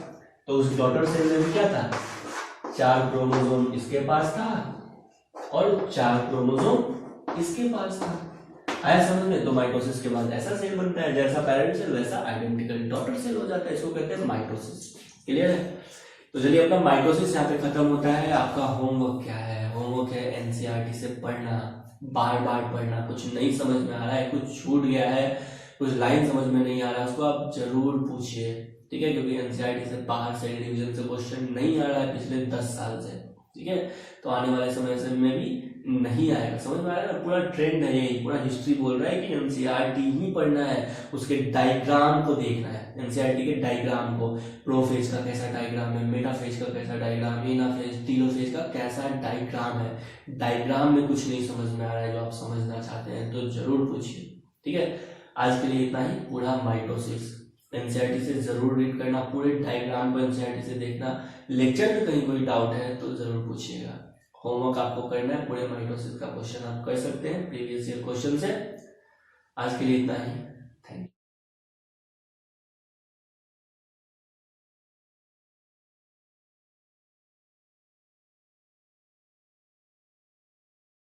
तो उस डॉटर सेल में भी क्या था? 4 क्रोमोसोम इसके पास था और 4 क्रोमोसोम इसके पास था। आया समझ में? तो माइटोसिस के बाद ऐसा सेल बनता है, जैसा पेरेंट सेल वैसा आइडेंटिकल डॉटर सेल हो जाता है। इसको कहते हैं माइटोसिस। क्लियर है? तो चलिए अपना माइटोसिस यहाँ पे खत्म होता है। आपका होमवर्क क्या है? होमवर्क है एनसीईआरटी से पढ़ना, बार बार पढ़ना। कुछ नहीं समझ में आ रहा है, कुछ छूट गया है, कुछ लाइन समझ में नहीं आ रहा है, उसको आप जरूर पूछिए, ठीक है। क्योंकि एनसीईआरटी से बाहर से डिवीजन से क्वेश्चन नहीं आ रहा है पिछले 10 साल से, ठीक है। तो आने वाले समय से में भी नहीं आएगा। समझ में आया ना, पूरा ट्रेंड है यही, पूरा हिस्ट्री बोल रहा है कि एनसीईआरटी ही पढ़ना है, उसके डायग्राम को देखना है, एनसीईआरटी के डायग्राम को, प्रोफेज का कैसा डायग्राम है, मेटाफेज का कैसा डायग्राम है, एनाफेज टीलोफेज का कैसा डायग्राम है। डायग्राम में कुछ नहीं समझ में आ रहा है जो आप समझना चाहते हैं तो जरूर पूछिए। ठीक है, आज के लिए इतना ही। पूरा माइटोसिस एनसीईआरटी से जरूर रीड करना, पूरे डायग्राम को एनसीईआरटी से देखना। लेक्चर में कहीं कोई डाउट है तो जरूर पूछिएगा। होमवर्क आपको करना है, पूरे माइटोसिस का क्वेश्चन आप कर सकते हैं, प्रीवियस ईयर क्वेश्चन से। आज के लिए इतना ही।